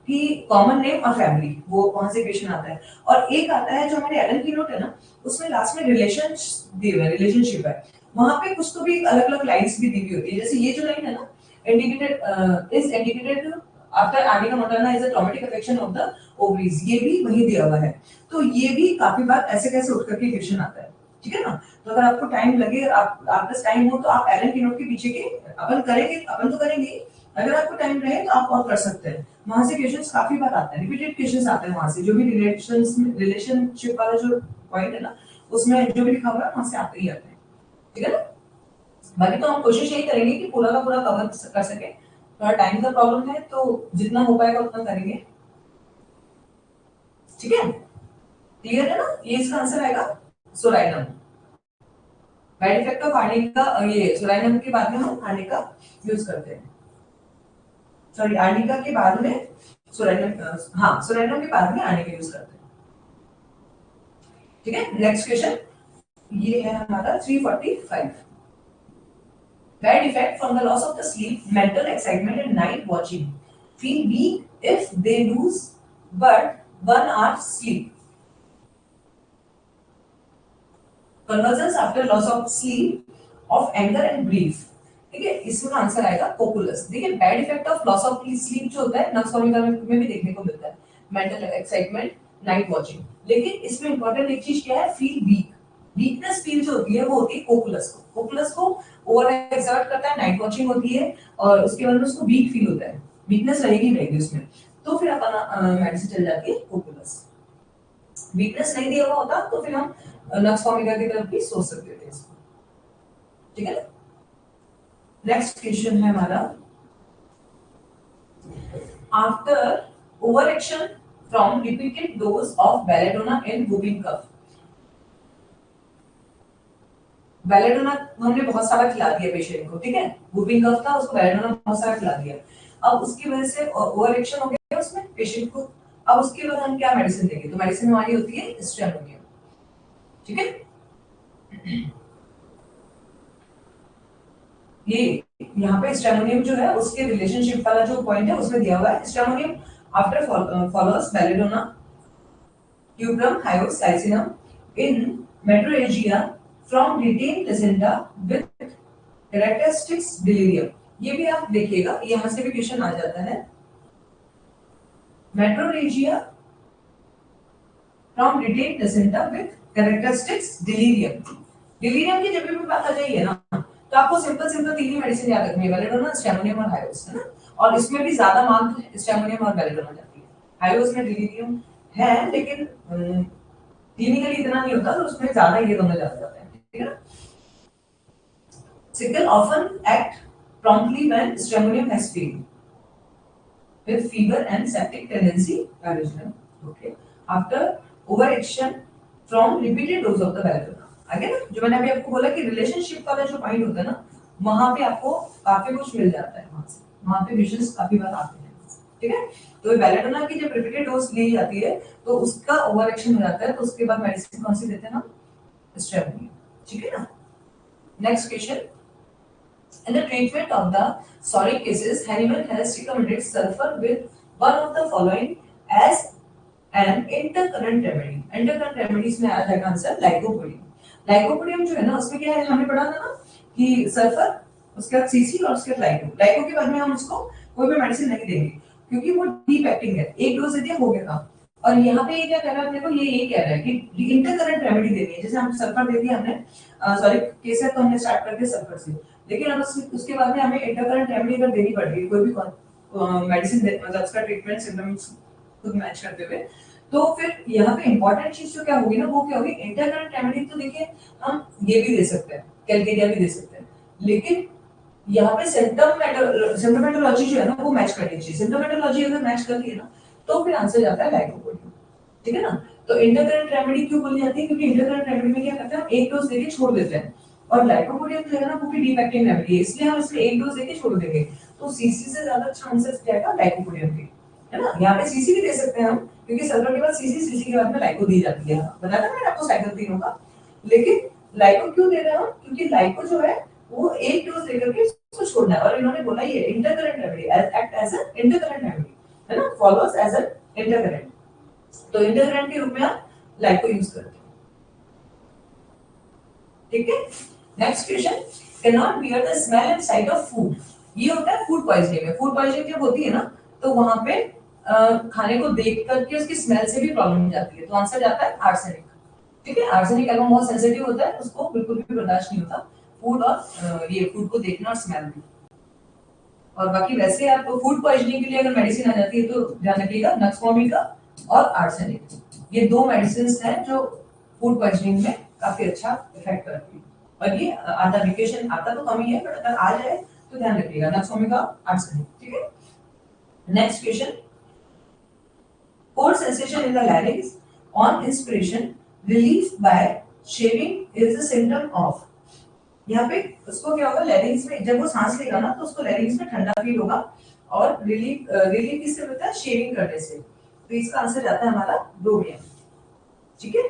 कि कॉमन नेम और फैमिली, वो वहां से क्वेश्चन आता है, और एक आता है जो हमारे एलन की नोट है ना उसमें लास्ट में रिलेशन दिए हुए, रिलेशनशिप है, वहां पे कुछ तो भी अलग अलग लाइंस भी दी हुई होती है। जैसे ये जो लाइन है ना, indicated is indicated after arnica Montana is a traumatic affection of the ovaries, ये भी वही दिया हुआ है। तो ये भी काफी बार ऐसे कैसे उठ करके क्वेश्चन आता है। ठीक है ना। तो अगर आपको टाइम लगे, आप पास टाइम हो तो आप एलन के नोट के पीछे के अपन तो करेंगे। अगर आपको टाइम रहे तो आप और कर सकते हैं। वहां से क्वेश्चंस काफी बार आते हैं, रिपीटेड क्वेश्चंस आते हैं वहां से, जो भी रिलेशनशिप वाला जो पॉइंट है ना, उसमें जो भी लिखा हुआ है वहां से आते ही आते हैं, ठीक है ना। बाकी तो हम कोशिश यही करेंगे कि पूरा का पूरा कवर कर सके। थोड़ा टाइम का प्रॉब्लम है तो जितना हो पाएगा उतना करेंगे, ठीक है। क्लियर है ना, ये इसका आंसर आएगा psorinum. Side effect of arnica, ये सोराइनम के बाद में हम आर्निका यूज करते हैं। सॉरी, आर्निका के बाद में सोराइनम, हाँ सोराइनम के बाद में आर्निका यूज करते हैं, ठीक है। नेक्स्ट क्वेश्चन ये है हमारा 345। Bad effect from the loss of the sleep, mental excitement and night watching. Feel weak if they lose but 1 hour sleep. Conversions after loss of sleep of anger and grief. ठीक है, इसमें answer आएगा cocculus. देखिए bad effect of loss of sleep जो होता है nux vomica में भी देखने को मिलता है, मेंटल एक्साइटमेंट, नाइट वॉचिंग। लेकिन इसमें इंपॉर्टेंट एक चीज क्या है, फील वीक। वीकनेस फील जो होती है वो होती है कोकुलस को। कोकुलस को ओवर एक्सर्ट करता है, नाइट वॉचिंग होती है और उसके बाद में उसको वीक फील होता है, वीकनेस रहेगी उसमें। तो फिर अपन मेडिसिन चल जाती है कोकुलस। वीकनेस नहीं दिया हुआ होता तो फिर हम नक्सोमिका की तरफ भी सोच सकते थे इसको, ठीक है। नेक्स्ट क्वेश्चन है हमारा, after over action from repeated dose of belladonna in whooping cough. Belladonna हमने बहुत सारा खिला दिया पेशेंट को, ठीक है। वूपिंग कफ था, उसको बेलेडोना बहुत सारा खिला दिया। अब उसकी वजह से ओवर एक्शन हो गया उसमें पेशेंट को। अब उसके बाद हम क्या मेडिसिन देंगे, तो मेडिसिन हमारी होती है स्ट्रेमोनियम, ठीक है। ये यहाँ पे स्ट्रेमोनियम जो है उसके रिलेशनशिप वाला जो पॉइंट है उसमें दिया हुआ है। स्ट्रेमोनियम आफ्टर फॉलोस बेलेडोना ट्यूब्रम hyoscyamus in metrorrhagia from retain placenta with characteristics delirium. ये भी आप देखिएगा, यहाँ से भी क्वेश्चन आ जाता है। Metrorrhagia from retain placenta with characteristics delirium. Delirium की जब भी बात आ जाइए ना तो आपको सिंपल तीन ही मेडिसिन याद रखनी है, बेलेडोना, स्ट्रेमोनियम और हायोस, है ना। और इसमें भी ज्यादा मार्क स्ट्रेमोनियम और बेलेडोना जाती है। हायोस में डिलीरियम है लेकिन क्लिनिकली इतना नहीं होता, तो उसमें ज्यादा ये दोनों ज्यादा जाते हैं, ठीक है ना। Sickle often act promptly when stramonium has failed with fever and septic tendency original, okay, after overaction from repeated dose of the belladonna। आगे ना जो मैंने अभी आपको बोला कि रिलेशनशिप वाला जो पॉइंट होता है ना, वहां पे आपको काफी कुछ मिल जाता है, वहां पे विजन्स काफी बार आते हैं, ठीक है। तो बेलेडोना की जब रिपीटेड डोज ली जाती है तो उसका ओवर एक्शन हो जाता है, तो उसके बाद मेडिसिन कौन सी देते हैं हम, स्ट्रेमोनियम, ठीक है ना। Next question, in the treatment of the solid cases Hahnemann has recommended sulfur with one of the following as an intercurrent remedy। intercurrent remedies में आ जाएगा आंसर लाइकोपोडियम। लाइकोपोडियम जो है ना उसमें क्या है, हमने पढ़ा था ना कि सल्फर, उसके बाद सीसी और उसके बाद लाइको। लाइको के बाद में हम उसको कोई भी मेडिसिन नहीं देंगे क्योंकि वो डीप एक्टिंग है, एक डोज दे दिया हो गया काम। और यहाँ पे ये क्या कह रहा है अपने को, ये कह रहा है कि इंटरकरेंट रेमेडी देनी है। जैसे हम सल्फर दे दिया हमने, सॉरी केस है तो हमने स्टार्ट कर दिया सल्फर से, लेकिन अब उसके बाद में हमें इंटरकरेंट रेमेडी अगर देनी पड़ रही है कोई भी मेडिसिन, मतलब उसका ट्रीटमेंट सिम्टम्स खुद मैच करते हुए, तो फिर यहाँ पे इंपॉर्टेंट चीज जो क्या होगी ना, वो क्या होगी, इंटरकरेंट रेमेडी। तो देखिए हम ये भी दे सकते हैं, कैलकेरिया भी दे सकते हैं, लेकिन यहाँ पे सिम्टोमेटोलॉजी जो है ना वो मैच करनी चाहिए। सिम्टोमेटोलॉजी अगर मैच करती है ना तो फिर आंसर जाता है लाइकोपोडियम, ठीक है ना। तो इंटरकरेंट रेमेडी क्यों बोली जाती है, क्योंकि इंटरकरेंट रेमेडी में क्या करते हैं, एक डोज देके छोड़ देते हैं, और लाइकोपोडियम जो है ना वो भी डीप एक्टिंग रेमेडी है, इसलिए हम इसमें एक डोज देके छोड़ देंगे। तो सीसी से ज्यादा अच्छा आंसर जाएगा लाइकोपोडियम के, है ना। यहाँ पे सीसी भी दे सकते हैं हम, क्योंकि सल्फर के बाद सीसी के बाद में लाइको दी जाती है, बताया था मैंने आपको साइकिल तीनों का। लेकिन लाइको क्यों दे रहे हैं हम, क्योंकि लाइको जो है वो एक डोज देकर के उसको छोड़ना है, और इन्होंने बोला ये intercurrent remedy, act as an intercurrent remedy, है ना, फॉलोस एज एन इंटरकरेंट। तो इंटरकरेंट के रूप में आप लाइको यूज करते हैं, ठीक है। Next question, can not bear the smell and site of food. ये होता है फूड पॉइजनिंग में। फूड पॉइजनिंग जब होती है ना तो वहां पे खाने को देख करके उसकी स्मेल से भी प्रॉब्लम हो जाती है, तो आंसर जाता है आर्सेनिक। ठीक है। आर्सेनिक एल्बम बहुत सेंसिटिव होता है, उसको बिल्कुल भी बर्दाश्त नहीं होता फूड और ये फूड को देखना और स्मेल भी। और बाकी वैसे आपको फूड पॉइजनिंग के लिए अगर मेडिसिन आ जाती है तो ध्यान रखिएगा नक्सवामी का और आर्सेनिक, ये दो मेडिसिन हैं जो फूड पॉइजनिंग में काफी अच्छा इफेक्ट करती है। और ये आता वेकेशन आता तो कम ही है, बट अगर आ जाए तो ध्यान रखिएगा नक्सवामी का आर्सेनिक। ठीक है। Next question, cold sensation in the larynx on inspiration, relief by shaving is a symptom of। यहाँ पे उसको क्या होगा, लैरिंग्स में जब वो सांस लेगा ना तो उसको लैरिंग्स में ठंडा फील होगा और रिलीफ रिलीफ किससे मिलता है, शेविंग करने से। तो इसका आंसर जाता है हमारा ब्रोमियम। ठीक है,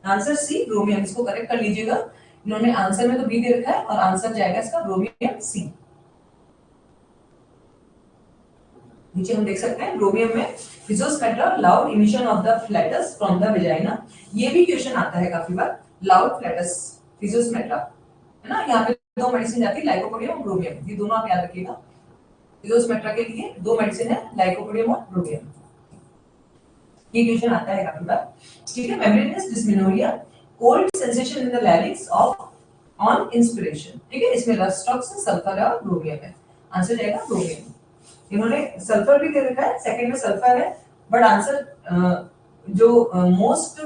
आंसर सी ब्रोमियम, इसको करेक्ट कर लीजिएगा। इन्होंने आंसर में तो बी दे रखा है और आंसर जाएगा इसका ब्रोमियम सी। नीचे हम देख सकते हैं ब्रोमियम में physometra loud emission of the flatus from the vagina. ये भी क्वेश्चन आता है काफी बार, लाउड फ्लैटस फिजोस्पेट्रा है ना। यहाँ पे दो मेडिसिन जाती है, लाइकोपोडियम और ब्रोमियम, ये दोनों आप याद रखिएगा। फिजोस्पेट्रा के लिए दो मेडिसिन है, लाइकोपोडियम और ब्रोमियम। ये क्वेश्चन आता है काफी बार। ठीक है, membranous dysmenorrhoea, cold sensation in the larynx of on inspiration. ठीक है, इसमें रस्टॉक्स सल्फर और ब्रोमियम है, आंसर जाएगा ब्रोमियम। इन्होंने सल्फर भी दे रखा है, सेकंड में सल्फर है, बट आंसर जो मोस्ट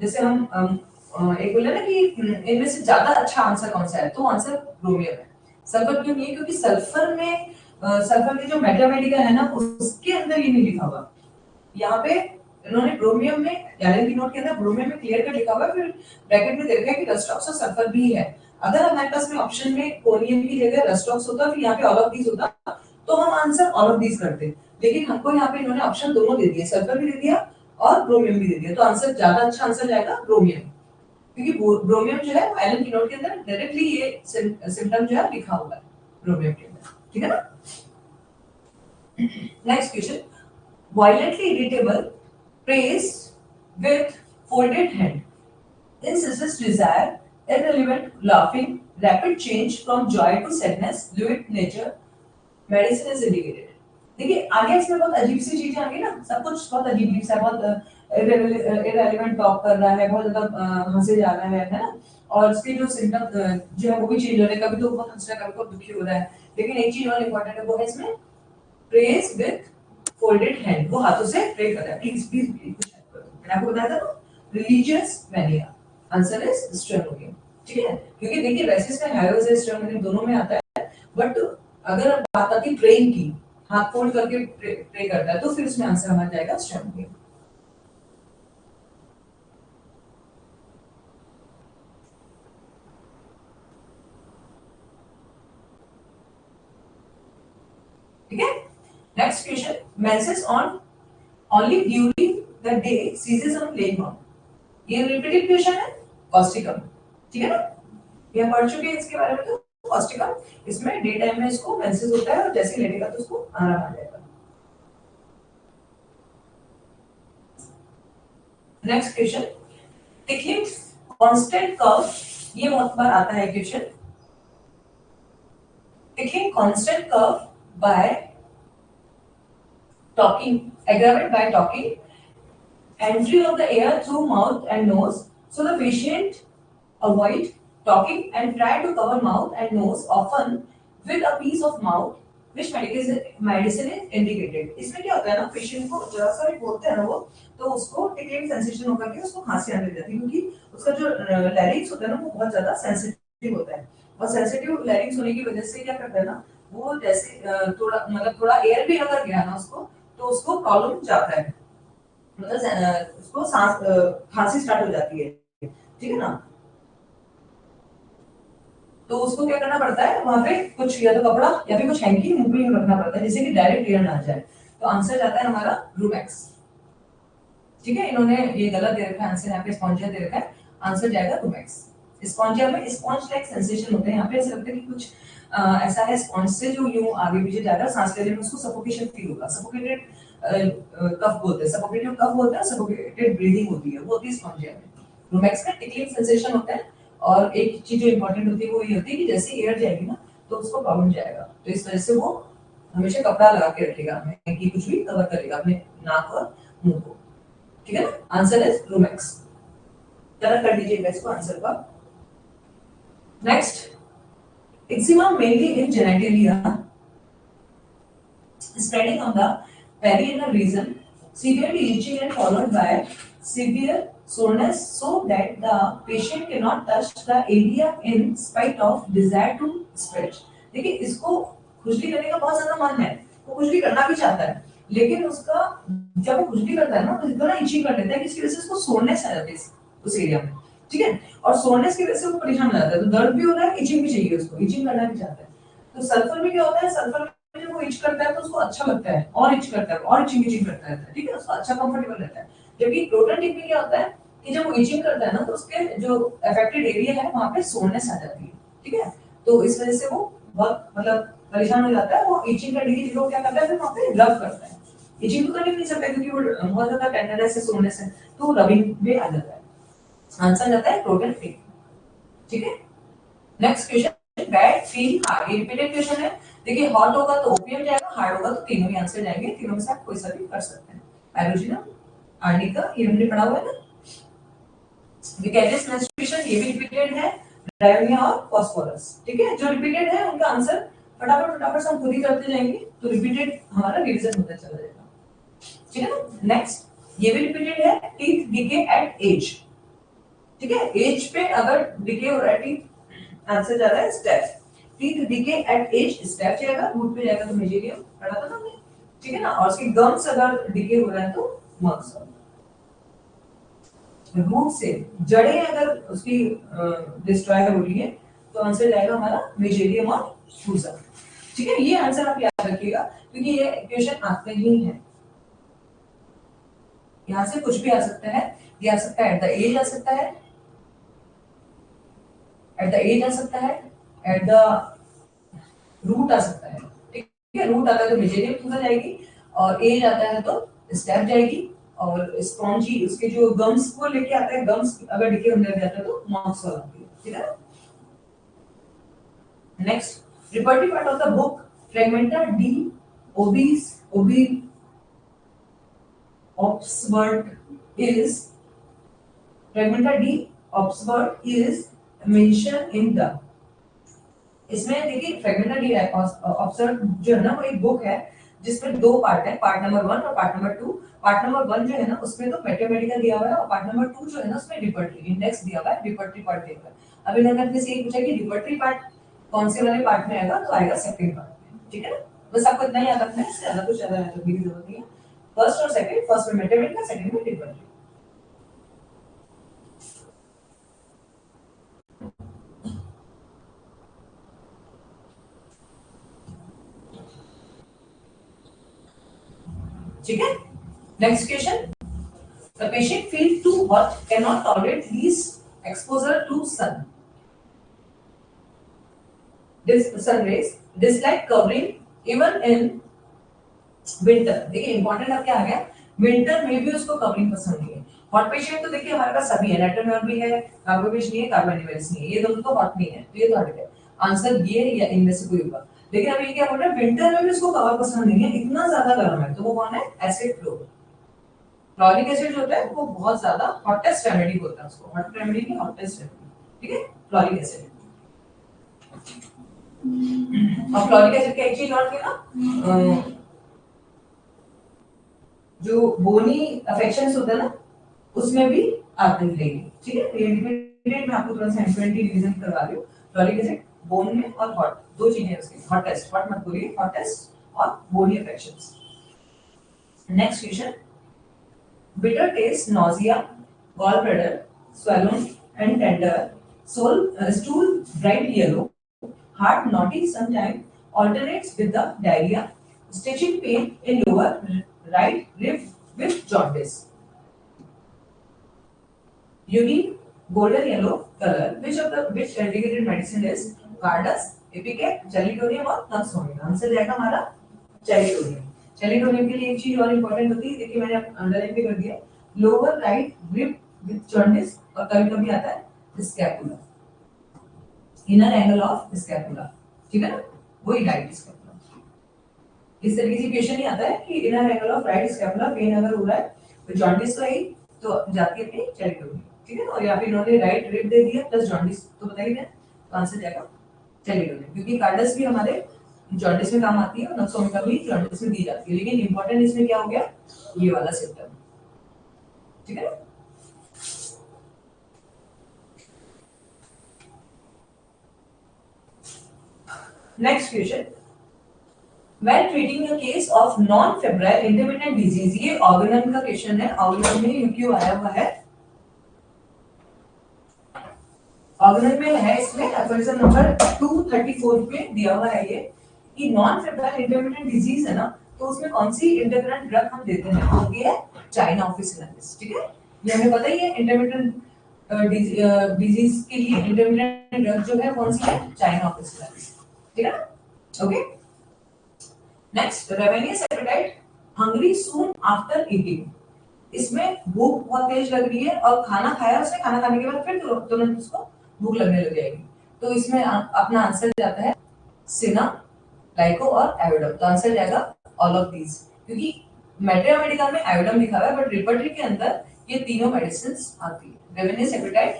जैसे हम एक बोले ना कि इनमें से ज्यादा अच्छा आंसर कौन सा है, तो आंसर ब्रोमियम है। सल्फर क्यों नहीं है, क्योंकि सल्फर में सल्फर की जो मेटामेडिका है ना उसके अंदर ये नहीं लिखा हुआ। यहाँ पे इन्होंने ब्रोमियम में गैलन की नोट के अंदर ब्रोमियम में क्लियर कर लिखा हुआ है, फिर ब्रैकेट में दे रखा है कि रस्टॉक्स और सल्फर भी है। अगर हमारे पास में ऑप्शन में कोनियम की जगह रस्टॉक्स होता फिर यहाँ पे ऑल ऑफ दीज होता तो हम आंसर ऑल ऑफ दीज करते, लेकिन हमको यहाँ पे इन्होंने ऑप्शन दोनों दे दिए, सल्फर भी दे दिया और ब्रोमियम भी दे दिया, तो आंसर ज्यादा अच्छा आंसर जाएगा ब्रोमियम, क्योंकि ब्रोमियम जो है एलन की नोट के अंदर डायरेक्टली ये सिम्टम जो है लिखा हुआ है ब्रोमियम के अंदर। ठीक है ना। Next question, violently irritable, praised with folded hand, incessant desire, irrelevant laughing, rapid change from joy to sadness, fluid nature, medicine is indicated। देखिए आगे इसमें बहुत अजीब सी चीजें आ गई ना, सब कुछ बहुत अजीब सा, बहुत इरेलीवेंट टॉक कर रहा है, बहुत ज्यादा हंसे जा रहा है ना, और उसके जो सिम्टम जो है वो भी चेंज हो रहे हैं, कभी तो बहुत हंस रहा है, कभी बहुत दुखी हो रहा है। लेकिन एक चीज और इम्पोर्टेंट है, वो है इसमें प्रेज विद फोल्डेड हैंड, वो हाथों से प्रे कर रहा है, प्लीज प्लीज प्लीज कुछ हेल्प करो। मैंने आपको बताया था religious mania, answer is stramonium. ठीक है, क्योंकि देखिए वैसे इसमें हेरोस है स्ट्रेमोनियम दोनों में आता है, बट अगर बात आती है प्रेइंग की, हाथ फोल्ड करके प्रे करता है, तो फिर उसमें आंसर हमारा जाएगा स्ट्रेमोनियम। ठीक है, next question, menses on only during the day ceases on lying on, ये रिपीटेड क्वेश्चन है, कॉस्टिकम। ठीक है ना, ये पढ़ चुके हैं इसके बारे में, तो कॉस्टिकम इसमें डे टाइम में इसको मेंसेस होता है और जैसे लेटेगा तो उसको आराम आ जाएगा। Next question, tickling constant curve, ये बहुत बार आता है question. Tickling constant curve y talking, aggravated by talking, entry of the air through mouth and nose, so the patient avoid talking and try to cover mouth and nose often with a piece of mouth, which medicine is indicated। इसमें क्या होता है ना, patient को जरा सा भी बोलते हैं ना वो, तो उसको टिकलिंग सेंसेशन होकर के उसको खांसी आने लग जाती है, क्योंकि उसका जो लैरिंक्स होता है ना वो बहुत ज्यादा सेंसिटिव होता है, और सेंसिटिव लैरिंक्स होने की वजह से क्या करता है ना, वो जैसे थोड़ा मतलब थोड़ा एयर भी अगर गया ना उसको, तो उसको प्रॉब्लम जाता है, मतलब उसको सांस खांसी स्टार्ट हो जाती है। ठीक है ना, तो उसको क्या करना पड़ता है, वहां पे कुछ या तो कपड़ा या फिर कुछ हैंकी मुंह पे रखना पड़ता है, जिससे कि डायरेक्ट एयर ना आ जाए। तो आंसर जाता है हमारा रूमेक्स। ठीक है, इन्होंने ये गलत दे रखा है आंसर, यहाँ पे स्पॉन्जिया दे रखा है, आंसर जाएगा रूमेक्स। स्पॉन्जिया में स्पॉन्ज लाइक सेंसेशन होते हैं, यहाँ पे ऐसा लगता है कि कुछ ऐसा है स्पॉन्ज से जो यूं आगे पीछे जाएगा, सांस लेने में उसको सफोकेशन फील होगा, सफोकेटेड कफ बोलते हैं, सफोकेटेड कफ बोलते हैं, सफोकेटेड ब्रीदिंग होती है, वो होती है स्पॉन्जिया में। रूमेक्स का टिकलिंग सेंसेशन होता है, और एक चीज जो इंपॉर्टेंट होती है वो ये होती है कि जैसे एयर जाएगी ना तो उसको प्रॉब्लम जाएगा, तो इस वजह से वो हमेशा कपड़ा लगा के रखेगा, नहीं कि कुछ भी कवर करेगा अपने नाक और मुंह को, ठीक है ना। Answer is rumex. तरह कर दीजिएगा इसको आंसर का। Next, eczema mainly in genitalia, spreading on the perianal region, severely itching and followed by severe soreness so that the patient cannot touch the area in spite of desire to stretch। देखिए इसको खुजली करने का बहुत ज्यादा मन है, वो खुजली करना भी चाहता है, लेकिन उसका जब वो खुजली करता है ना तो इतना इचिंग कर लेता है कि इसकी वजह से उसको सोरनेस आ जाती है उस एरिया में, ठीक है। और सोरनेस की वजह से वो परेशान हो जाता है, तो दर्द भी हो रहा है, इचिंग भी चाहिए उसको, इचिंग करना भी चाहता है। तो सल्फर में क्या होता है, सल्फर में जब वो इच करता है तो उसको अच्छा लगता है, और इच करता है, और इचिंग करता रहता है, ठीक है, उसको अच्छा कंफर्टेबल रहता है। जबकि प्रोटन टिप में क्या होता है कि जब वो इचिंग करता है ना तो उसके जो अफेक्टेड एरिया है वहां पे सोरनेस आ जाती है, ठीक है। तो इस वजह से वो बहुत मतलब परेशान हो जाता है, वो इचिंग करने की जगह वो क्या करता है, फिर वहां पे रब करता है। इचिंग तो कर नहीं सकता क्योंकि वो बहुत ज्यादा टेंडरनेस है, सोरनेस है, तो रबिंग में आ जाता है। आंसर जाता है प्रोटन टिप, ठीक है। Next question, bad feel hard, ये रिपीटेड क्वेश्चन है। देखिए हॉट होगा तो ओपीएम जाएगा, हार्ड होगा तो तीनों ही आंसर जाएंगे, तीनों में से आप कोई सा भी कर सकते हैं। बायोलॉजी ना, आरडी का ये हमने पढ़ा हुआ है ना। विकेटिस मेंस्ट्रुएशन ये भी रिपीटेड है, डायरिया और फास्फोरस, ठीक है। जो रिपीटेड है उनका आंसर फटाफट फटाफट से हम खुद ही करते जाएंगे, तो रिपीटेड हमारा रिवीजन होता चला जाएगा, ठीक है ना। नेक्स्ट, ये भी रिपीटेड है, टीथ डीके एट एज, ठीक है। एज पे अगर डीके हो रहा है टीथ, आंसर जा रहा है staph. Teeth decay at edge, staph जाएगा, रूट पे जाएगा तो मेजेरियम, पढ़ा था ना हमने, ठीक है ना। और उसकी गम्स अगर डीके हो रहा है तो मक्स, रूट से जड़ें अगर उसकी डिस्ट्रॉय हो रही है तो आंसर जाएगा हमारा मेजेरियम और फूसा, ठीक है। ये आंसर आप याद रखिएगा क्योंकि ये क्वेश्चन आते ही हैं। यहां से कुछ भी आ सकता है, ये आ सकता है एट द एज, आ सकता है एट द एज, आ सकता है एट द रूट, आ सकता है, ठीक है। रूट आता है तो मेजेरियम फूसा जाएगी, और एज आता है तो स्टेप जाएगी, और स्पॉन्जी उसके जो गम्स को लेके आता है, गम्स अगर डिके होने लग जाता है तो मॉक्स वाला, ठीक है। Next, repertory part of the book, Fragmenta de ओबीस ओबी ऑब्सवर्ट इज, फ्रेगमेंटा डी ऑब्सवर्ट इज मेंशन इन द, इसमें देखिए फ्रेगमेंटा डी ऑब्सवर्ट जो है ना वो एक बुक है जिसमें दो पार्ट है, पार्ट नंबर 1 और पार्ट नंबर 2। पार्ट नंबर 1 जो है ना उसमें तो मैथमेटिकल दिया हुआ है, और पार्ट नंबर 2 जो है ना उसमें रिपर्टरी इंडेक्स दिया हुआ है, रिपर्टरी पार्ट दिया हुआ है। अब इन्होंने अपने से ये पूछा कि रिपर्टरी पार्ट कौन से वाले पार्ट में आएगा, तो आएगा सेकंड पार्ट में, ठीक है ना। बस आपको इतना याद रखना है, इससे ज्यादा कुछ ज्यादा याद रखने की जरूरत नहीं है। फर्स्ट और सेकंड, फर्स्ट में मैथमेटिकल, सेकंड में रिपर्टरी, ठीक है। Next question, the patient feels too hot, cannot tolerate least exposure to sun, this sun rays, dislike covering even in winter। देखिए इंपॉर्टेंट अब क्या आ गया, विंटर में भी उसको कवरिंग पसंद नहीं है। हॉट पेशेंट तो देखिए हमारे पास सभी है, नेट्रोनर भी है, कार्बोवेश नहीं है, कार्बोनिवेस नहीं है, ये दोनों तो हॉट नहीं है, तो ये तो हट गया आंसर, ये या इनमें से कोई होगा। लेकिन अब ये क्या बोल रहा है, विंटर में भी उसको कवर पसंद नहीं है, इतना ज्यादा गर्म है, तो वो कौन है, एसिड फ्लो। फ्लोरिक एसिड जो होता है वो बहुत ज्यादा हॉटेस्ट रेमेडी बोलता है उसको, हॉट रेमेडी की हॉटेस्ट रेमेडी, ठीक है, फ्लोरिक एसिड। और फ्लोरिक एसिड का एक चीज और थी ना, जो बोनी अफेक्शंस होता है ना उसमें भी आते हैं, ठीक है। ये रिपीटेड मैं आपको थोड़ा सा 20 रिवीजन करवा रही हूँ। फ्लोरिक एसिड बोन में और हॉट, दो चीजें हैं उसकी, हॉटेस्ट, हॉट मत बोलिए, हॉटेस्ट और bony affections. Next question, bitter taste, nausea, gallbladder, swollen and tender, stool bright yellow, heart knotty sometimes, alternates with the diarrhea, stitching pain in lower right rib with jaundice. Urine golden yellow color. Which indicated medicine is Cardus, Ipecac, Chalidonium और Naloxone? Answer जाएगा हमारा Chalidonium। Chalidonium के लिए एक चीज और important होती है, देखिए मैंने अंडरलाइन भी कर दिया, lower right rib with jaundice, और कभी कभी आता है scapula, inner angle of scapula, ठीक है ना, वही राइट स्कैपुला। इस तरीके से क्वेश्चन ही आता है कि inner angle of right scapula pain अगर हो रहा है तो जॉन्डिस तो है ही, तो जाती है अपनी चैरिटोमी, ठीक है। और यहाँ पे इन्होंने राइट रिब दे दिया प्लस जॉन्डिस, तो बताइए तो आंसर जाएगा चैरिटोमी, क्योंकि कार्डस भी हमारे जॉन्डिस में काम आती है और नक्सोमिका भी जॉन्डिस में दी जाती है, लेकिन इंपॉर्टेंट इसमें क्या हो गया, ये वाला सिम्टम, ठीक है। Next question, When treating a case of non-febrile intermittent disease, ये ऑर्गेनल का क्वेश्चन है, ऑर्गेनल में यूक्यू आया हुआ है, ऑर्गेनल में है, इसमें क्वेश्चन नंबर 234 पे दिया हुआ है ये कि नॉन फेब्राइल इंटरमिटेंट डिजीज है ना, तो उसमें कौन सी इंटरमिटेंट ड्रग हम देते हैं, वो है चाइना ऑफिसिनालिस, ठीक है। ये हमें पता ही है, इंटरमिटेंट डिजीज के लिए इंटरमिटेंट ड्रग जो है कौन सी है, चाइना ऑफिसिनालिस, ठीक है, okay. Next, ravenous appetite hungry soon after eating, इसमें भूख बहुत तेज लग रही है और खाना खाया उसने, खाना खाने के बाद फिर तुरंत उसको भूख लगने लग जाएगी, तो इसमें अपना आंसर जाता है सिना, लाइको और एविडम, तो आंसर जाएगा ऑल ऑफ दीज, क्योंकि मेट्रिया मेडिका में एविडम लिखा हुआ है बट रिपर्टरी के अंदर ये तीनों मेडिसिन आती है, ravenous appetite,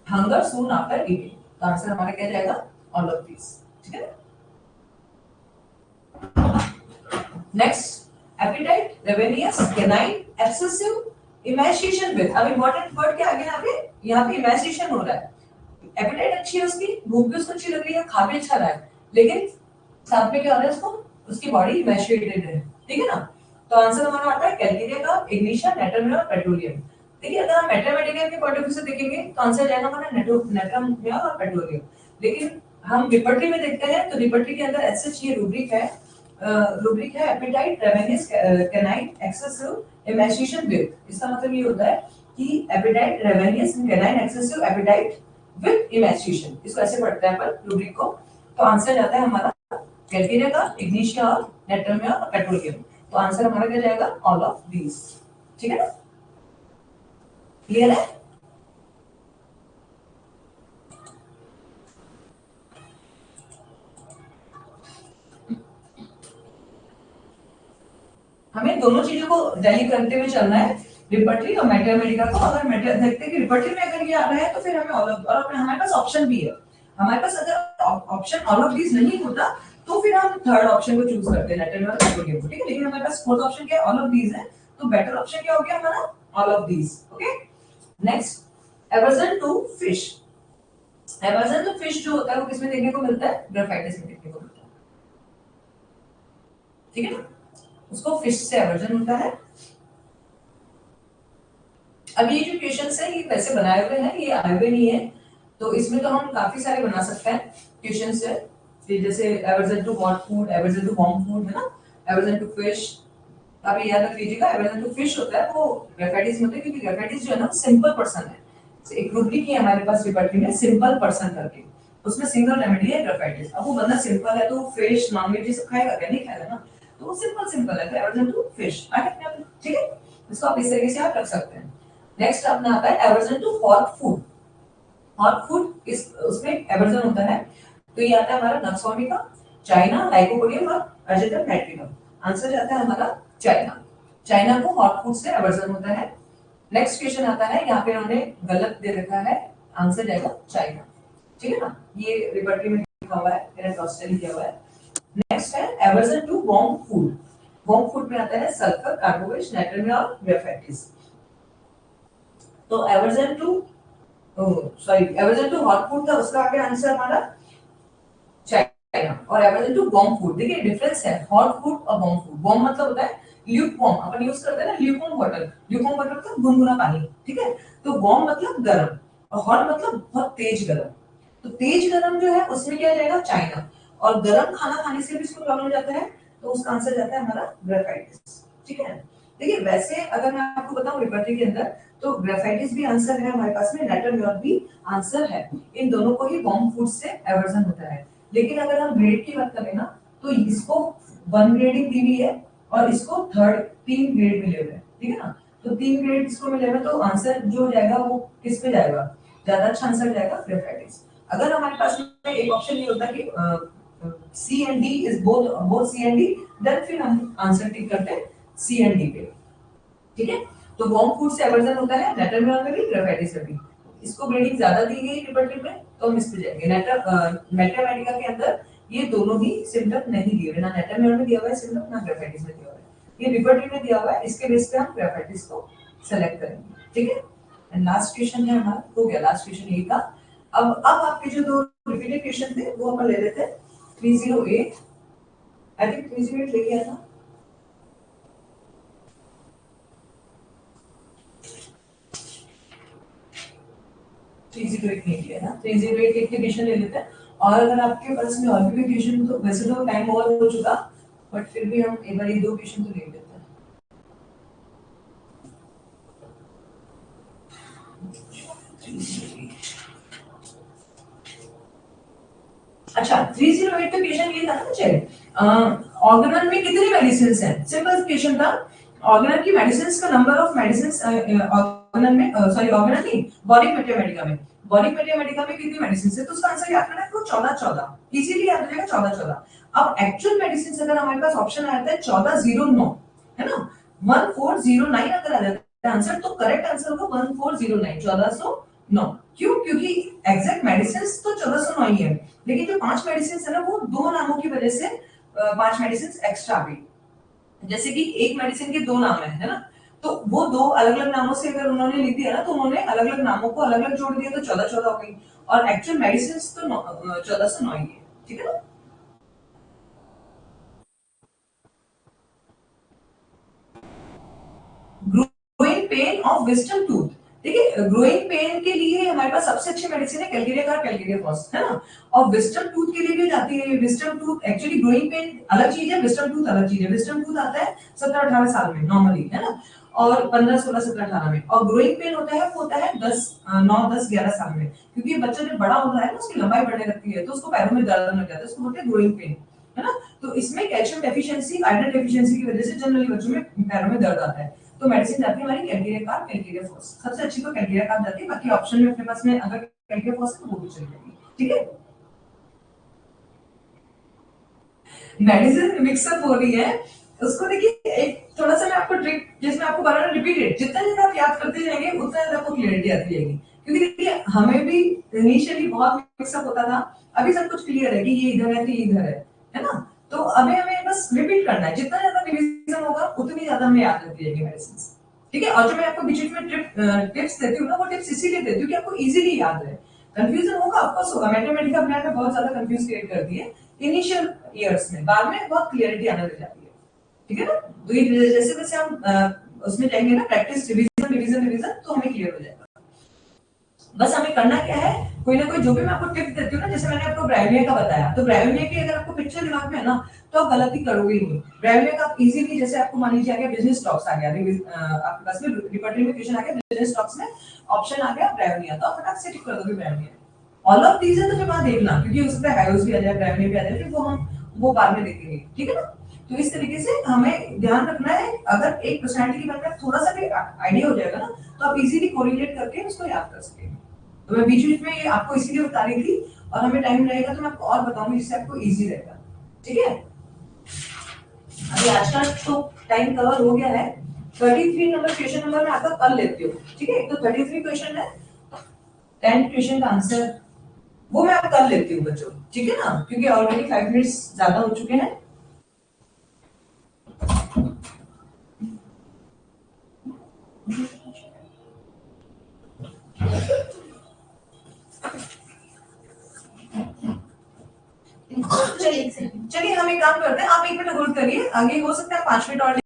hunger soon after eating, तो आंसर हमारा क्या जाएगा ऑल ऑफ दीज, ठीक है। Next, appetite, ravenous, canine, excessive, emaciation with, अब important word क्या आ गया यहाँ पे emaciation हो रहा है, appetite अच्छी है उसकी, भूख भी उसको अच्छी लग रही है, खा भी अच्छा रहा है, लेकिन साथ में क्या हो रहा है उसको, उसकी बॉडी emaciated है, ठीक है ना। तो आंसर हमारा आता है कैल्केरिया का, इग्निशिया, नेट्रम और पेट्रोलियम। देखिए अगर हम मैथमेटिकल के पॉइंट ऑफ व्यू से देखेंगे तो आंसर जाएगा हमारा नेट्रम और पेट्रोलियम, लेकिन हम रिपर्टरी में देखते हैं तो रिपर्टरी के अंदर एसएच ये रूब्रिक है, रूब्रिक है appetite, ravenous, canine, excessive, emaciation with, इसका मतलब ये होता है कि appetite, ravenous, canine, excessive, appetite with emaciation, इसको ऐसे पढ़ते हैं अपन रूब्रिक को, तो आंसर जाता है हमारा कैल्केरिया का, इग्निशिया और नेट्रमिया और पेट्रोलियम, तो आंसर हमारा क्या जाएगा ऑल ऑफ दीस, ठीक है ना, क्लियर है। हमें दोनों चीजों को टैली करते हुए चलना है, रिपर्टरी और मैथमेटिका को, अगर देखते हैं कि रिपर्टरी में अगर ये आ रहा है तो फिर हमें ऑल ऑफ, और हमारे पास ऑप्शन भी है, हमारे पास अगर ऑप्शन ऑल ऑफ दीस नहीं होता तो फिर हम थर्ड ऑप्शन को चूज करते हैं नेटवर्क और पेट्रोलियम को, ठीक है, लेकिन हमारे पास फोर्थ ऑप्शन क्या है, ऑल ऑफ दीस है, तो बेटर ऑप्शन क्या हो गया हमारा all of these, okay. Next, aversion to fish, aversion to fish जो होता है वो किसमें देखने को मिलता है, ग्राफाइटिस में देखने को मिलता है, ठीक है ना, उसको फिश से एवर्जन होता है। अब ये जो क्वेश्चंस है ये वैसे बनाए हुए हैं, ये आए हुए नहीं है, तो इसमें तो हम काफी सारे बना सकते हैं क्वेश्चंस है, जैसे aversion to hot food, aversion to warm food, है ना, एवर्जन टू फिश, आप ये याद रख लीजिएगा, एवर्जन टू फिश होता है वो ग्राफाइटिस में होता है, क्योंकि ग्राफाइटिस जो है ना सिंपल पर्सन है, एक रूब्रिक है हमारे पास रिपर्टरी में सिंपल पर्सन करके, उसमें सिंगल रेमेडी है ग्राफाइटिस, अब वो बंदा सिंपल है तो फिश नॉनवेज ये सब खाएगा क्या, नहीं खाएगा ना, तो वो सिंपल है, तो एवर्जन टू फिश आ गया, ठीक है, इसको आप इस तरीके से आप रख सकते हैं। नेक्स्ट अपना आता है aversion to hot food, hot food इस उसमें एवर्जन होता है, तो ये आता है हमारा नक्सोमिका, चाइना, लाइकोपोडियम और अर्जेंटम नाइट्रिकम, आंसर जाता है हमारा चाइना, चाइना को हॉट फूड से एवर्जन होता है। नेक्स्ट क्वेश्चन आता है, यहाँ पे उन्होंने गलत दे रखा है, आंसर जाएगा चाइना, ठीक है ना, ये रिपर्टरी में लिखा हुआ है, मेरा क्वेश्चन दिया हुआ है। नेक्स्ट है aversion to warm food, warm food में आता है सल्फर, कार्बोवेट, नाइट्रोजन और ग्रेफाइटिस, तो aversion to aversion to hot food था, उसका आगे आंसर हमारा चाइना, और एवर्जन टू वार्म फूड, देखिए डिफरेंस है हॉट फूड और वार्म फूड, वार्म मतलब होता है ल्यूक वार्म, अपन यूज करते हैं ना ल्यूक वाटर, ल्यूक वाटर मतलब गुनगुना पानी, ठीक है, तो वार्म मतलब गर्म और हॉट मतलब बहुत तेज गर्म, तो तेज गर्म जो है उसमें क्या जाएगा चाइना, और गर्म खाना खाने से भी इसको प्रॉब्लम हो जाता है, तो उसका आंसर जाता है हमारा ग्रेफाइटिस, ठीक है। देखिए वैसे अगर मैं आपको बताऊं रिपर्टरी के अंदर तो ग्रेफाइटिस भी आंसर है हमारे पास में, नेटरम्यूर भी आंसर है, इन दोनों को ही वार्म फूड से एवर्जन होता है, लेकिन अगर हम ग्रेड की बात करें ना तो इसको 1 ग्रेडिंग दी हुई है और इसको थर्ड 3 ग्रेड मिले हुए हैं, ठीक है ना, तो 3 ग्रेड इसको मिले हुए, तो आंसर जो जाएगा वो किस पे जाएगा, ज्यादा अच्छा आंसर जाएगा ग्रेफाइटिस। अगर हमारे पास में एक ऑप्शन ये होता कि C and D is both C and D, then फिर हम आंसर टिक करते हैं सी एंड डी पे, ठीक है। तो वॉर्म फूड से एवर्जन होता है नेटरमियन में भी ग्रेफाइटिस में भी। इसको ग्रेडिंग ज्यादा दी गई रिपर्टिव में तो हम इस पे जाएंगे। मेटामेडिका के अंदर ये दोनों ही सिम्टम नहीं दिए हुए, ना नेटरमियन में दिया हुआ है सिम्टम, ना ग्रेफाइटिस में दिया हुआ है। ये रिपर्टिव में दिया हुआ है, इसके बेस पे हम ग्रेफाइटिस को सेलेक्ट करेंगे, ठीक है। एंड लास्ट क्वेश्चन है हमारा, हो गया लास्ट क्वेश्चन यही था। अब आपके जो दो रिपीटेड क्वेश्चन थे वो अपन ले लेते हैं। 308 आई थिंक 308 लेके आया था। 308 नहीं किया ना, 308 एक क्वेश्चन ले लेते हैं। और अगर आपके पास में और भी क्वेश्चन तो वैसे तो टाइम ओवर हो चुका, बट फिर भी हम एक बार ये दो क्वेश्चन तो ले लेते हैं। अच्छा 308 का क्वेश्चन ये था ना बच्चे, ऑर्गेनल में कितनी मेडिसिन हैं? सिंपल क्वेश्चन था। ऑर्गेनल की मेडिसिन का नंबर ऑफ मेडिसिन ऑर्गेनल में, सॉरी ऑर्गेनल नहीं, बॉडी मैथमेटिका में, बॉडी मैथमेटिका में कितनी मेडिसिन है? तो उसका आंसर याद करना है आपको 14 14 इजीली याद रहेगा 14 14। अब एक्चुअल मेडिसिन अगर हमारे पास ऑप्शन आया था 1409 है ना, 1409 अगर आ जाता है आंसर तो करेक्ट आंसर होगा 1409 1409। क्यों? क्योंकि एग्जैक्ट मेडिसिन तो 1409 ही है, लेकिन जो 5 मेडिसिन है ना वो दो नामों की वजह से 5 मेडिसिन एक्स्ट्रा आ गई। जैसे कि एक मेडिसिन के दो नाम है ना, तो वो दो अलग अलग नामों से अगर उन्होंने लिख दिया ना तो उन्होंने अलग अलग नामों को अलग अलग जोड़ दिया तो 14 14 हो गई। और एक्चुअल मेडिसिन तो 1409 ही है, ठीक है ना। ग्रोइंग पेन ऑफ विस्टम टूथ, देखिए ग्रोइंग पेन के लिए हमारे पास सबसे अच्छी मेडिसिन है कैलकेरिया का कैलकेरिया फॉस, है ना। और विस्टम टूथ के लिए भी जाती है। Wisdom tooth actually growing pain अलग चीज है, विस्टम टूथ अलग चीज है। विस्टम टूथ आता है 17 18 साल में नॉर्मली, है ना, और 15 16 17 18 में। और ग्रोइंग पेन होता है वो होता है 10 9 10 11 साल में, क्योंकि बच्चा जब बड़ा होता है ना उसकी लंबाई बढ़ने लगती है तो उसको पैरों में दर्द लग जाता है, उसको बोलते हैं ग्रोइंग पेन, है ना। तो इसमें कैल्शियम डेफिशिएंसी आयरन डेफिशिएंसी की वजह से जनरली बच्चों में पैरों में दर्द आता है। तो मेडिसिन जाती है हमारी कैलकेरिया कार्ब कैलकेरिया फॉस, सबसे अच्छी तो कैलकेरिया कार्ब जाती है। बाकी ऑप्शन में अपने पास में अगर कैलकेरिया फॉस है तो वो भी चल जाएगी, ठीक है। मेडिसिन मिक्सअप हो रही है उसको देखिए, एक थोड़ा सा मैं आपको ट्रिक जिसमें आपको बार बार रिपीटेड जितना ज्यादा आप याद करते जाएंगे उतना ज्यादा आपको क्लियरिटी आती जाएगी। क्योंकि देखिए हमें भी इनिशियली बहुत मिक्सअप होता था, अभी सब कुछ क्लियर है कि ये इधर है तो ये इधर है ना। तो अभी हमें बस रिपीट करना है, जितना ज्यादा रिवीजन होगा उतनी ज्यादा हमें याद रहती जाएगी मेडिसिन, ठीक है। और जो मैं आपको बीच बीच में टिप्स देती हूँ ना वो टिप्स इसीलिए देती हूँ कि आपको इजीली याद रहे। कंफ्यूजन होगा ऑफकोर्स होगा, मैथमेटिक्स अपने आप में बहुत ज्यादा कंफ्यूज क्रिएट करती है इनिशियल ईयर्स में, बाद में बहुत क्लियरिटी आने लग जाती है, ठीक है ना। तो ये जैसे जैसे हम उसमें जाएंगे ना प्रैक्टिस रिवीजन रिवीजन रिवीजन तो हमें क्लियर हो जाएगा। बस हमें करना क्या है, कोई ना कोई जो भी मैं आपको टिप्स देती हूँ ना, जैसे मैंने आपको ब्राइविया का बताया, तो ब्राइविया की अगर आपको पिक्चर दिमाग में है ना तो आप गलती करोगे ही नहीं। ब्राइविया का आप इजीली, जैसे आपको मान लीजिए आ गया बिजनेस स्टॉक्स आ गया, आपके पास में रिपर्टिव में क्वेश्चन आ गया बिजनेस स्टॉक्स में, ऑप्शन आ गया ब्राइविया, तो आप फटाक से टिक कर दोगे ब्राइविया। ऑल ऑफ दीज है तो फिर वहां देखना, क्योंकि उसमें हाइड्रोस भी आ जाए ब्राइविया भी आ जाए, फिर वो बाद में देखेंगे, ठीक है ना। तो इस तरीके से हमें ध्यान रखना है, अगर एक पर्सनालिटी के बारे में थोड़ा सा भी आइडिया हो जाएगा ना तो आप इजीली कोरिलेट करके उसको याद कर सकेंगे। तो मैं बीच बीच में ये आपको इसीलिए बता रही थी, और हमें टाइम रहेगा तो मैं आपको और बताऊंगी जिससे आपको इजी रहेगा, ठीक है। अभी आज का तो टाइम कवर हो गया है। 33 नंबर क्वेश्चन नंबर मैं आपका कर लेती हूँ, ठीक है। तो 33 क्वेश्चन है, 10 क्वेश्चन का आंसर वो मैं आप कर लेती हूँ बच्चों, ठीक है ना, क्योंकि ऑलरेडी 5 मिनट्स ज्यादा हो चुके हैं। चलिए हम एक काम करते हैं, आप 1 मिनट होल्ड करिए, आगे हो सकता है 5 मिनट और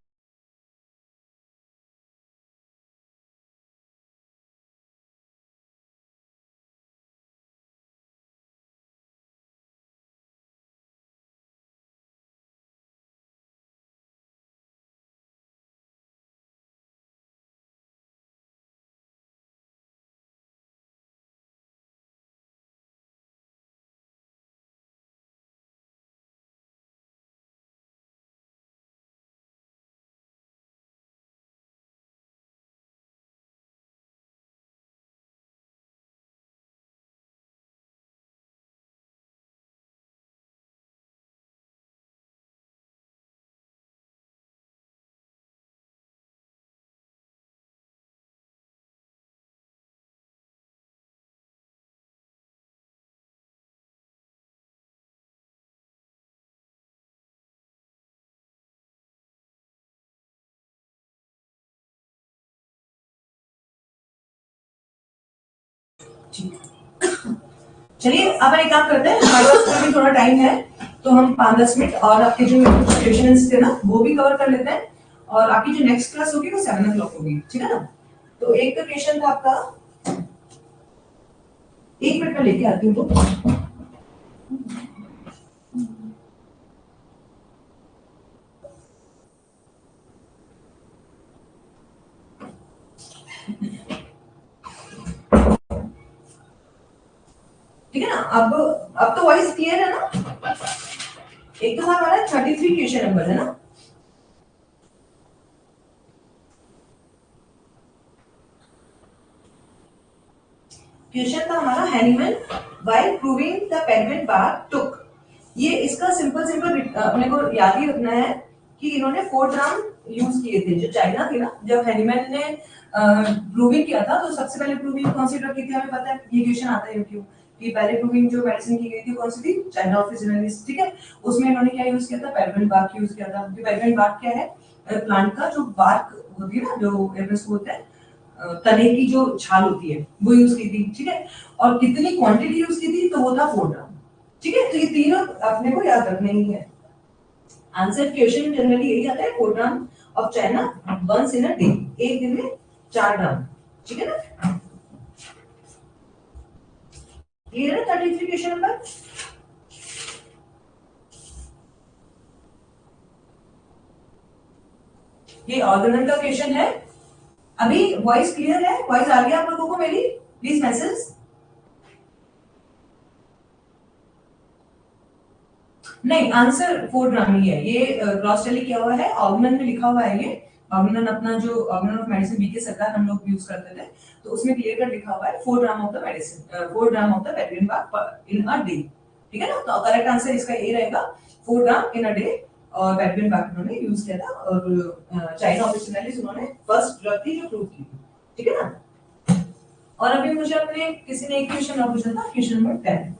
ठीक है, चलिए अब एक काम करते हैं, हमारे पास भी थोड़ा टाइम है तो हम 5-10 मिनट और आपके जो क्वेश्चंस थे ना वो भी कवर कर लेते हैं, और आपकी जो नेक्स्ट क्लास होगी वो 7 o'clock होगी, ठीक है ना। तो एक का क्वेश्चन था आपका, 1 मिनट में लेके आती हूँ तो ठीक है ना। अब तो वॉइस क्लियर है ना। एक तो हमारा 33 क्वेश्चन नंबर है ना। क्वेश्चन था हमारा, Hahnemann while proving the Peruvian bark took, ये इसका सिंपल अपने को याद ही रखना है कि इन्होंने 4 ड्राम यूज किए थे। जो चाइना थी ना, जब हैनीमैन ने प्रूविंग किया था तो सबसे पहले प्रूविंग कौन सी ड्रग की थी हमें पता है, ये क्वेश्चन आता है यूट्यूब कि पहले प्रूविंग जो मेडिसिन की गई थी कौन सी थी, चाइना ऑफिशियलिस, ठीक है। उसमें इन्होंने क्या यूज किया था, पेंगुइन बार्क यूज किया था। पेंगुइन बार्क क्या है, प्लांट का जो बार्क होती है ना, जो एवरेस्ट होता है तने की जो छाल होती है वो यूज की थी, ठीक है। और कितनी क्वांटिटी यूज की थी, तो वो था 4 ड्राम, ठीक है। तो ये तीनों अपने को याद रखने ही है। आंसर क्वेश्चन जनरली यही आता है, 4 dram of china once in a day, एक दिन में 4 ड्राम, ठीक है ना। क्लियर है 33 क्वेश्चन नंबर। ये ऑर्गेनल का क्वेश्चन है। अभी वॉइस क्लियर है, वॉइस आ गया आप लोगों को मेरी, प्लीज मैसेज। नहीं, आंसर 4 ड्राम ही है, ये क्रॉस टेली किया हुआ है, ऑर्गेनल में लिखा हुआ है। ये ऑर्गेनल अपना जो ऑर्गेनल ऑफ मेडिसिन बीके सरकार हम लोग यूज करते थे, तो उसमें क्लियर कट लिखा हुआ है 4 dram of the medicine, 4 dram of the penguin bark in a day, ठीक है ना। तो करेक्ट आंसर इसका यही रहेगा, 4 ड्राम इन अ डे। और पेंगुइन बार्क उन्होंने यूज किया था, और चाइना ऑफिशियलिस उन्होंने फर्स्ट ड्रग थी जो प्रूव की थी, ठीक है ना। और अभी मुझे अपने किसी ने एक क्वेश्चन और पूछा था, क्वेश्चन नंबर 10।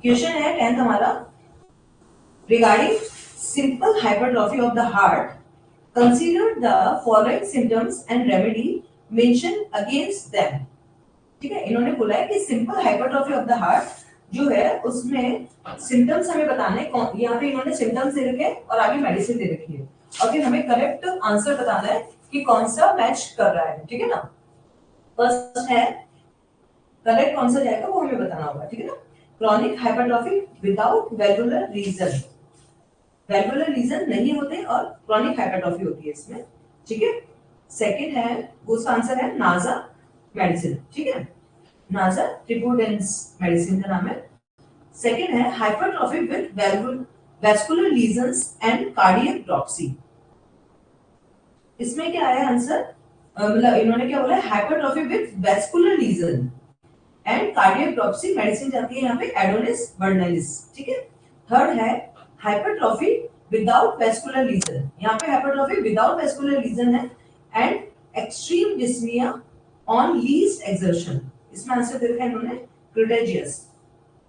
क्वेश्चन है 10th हमारा, regarding simple hypertrophy of the heart, consider the following symptoms and remedy mentioned against them, ठीक है। इन्होंने बोला है कि simple hypertrophy of the heart जो है उसमें सिम्टम्स हमें बताने, यहाँ पे इन्होंने सिम्टम्स दे रखे हैं और आगे मेडिसिन दे रखी है, और फिर हमें करेक्ट आंसर बताना है कि कौन सा मैच कर रहा है, ठीक है ना। फर्स्ट है, करेक्ट कौन सा जाएगा वो हमें बताना होगा, ठीक है ना। Chronic hypertrophy without valvular lesion, valvular lesion नहीं होते और क्रॉनिक हाइपरट्रॉफी होती है इसमें, ठीक है। सेकंड है, उसका आंसर है नाजा मेडिसिन, ठीक है। नाजा ट्रिपोडेंस मेडिसिन का नाम है। सेकंड है hypertrophy with vascular lesions and cardiac dropsy. इसमें क्या है आंसर, मतलब इन्होंने क्या बोला है, hypertrophy with vascular lesion and cardiac dropsy medicine जाती है यहाँ पे एडोनिस वर्नालिस, ठीक है। थर्ड है हाइपरट्रॉफी विदाउट वैस्कुलर लीजन, यहाँ पे हाइपरट्रॉफी विदाउट वैस्कुलर लीजन है and extreme dyspnoea on least exertion, इसमें आंसर दे रखा है इन्होंने क्रिटेजियस।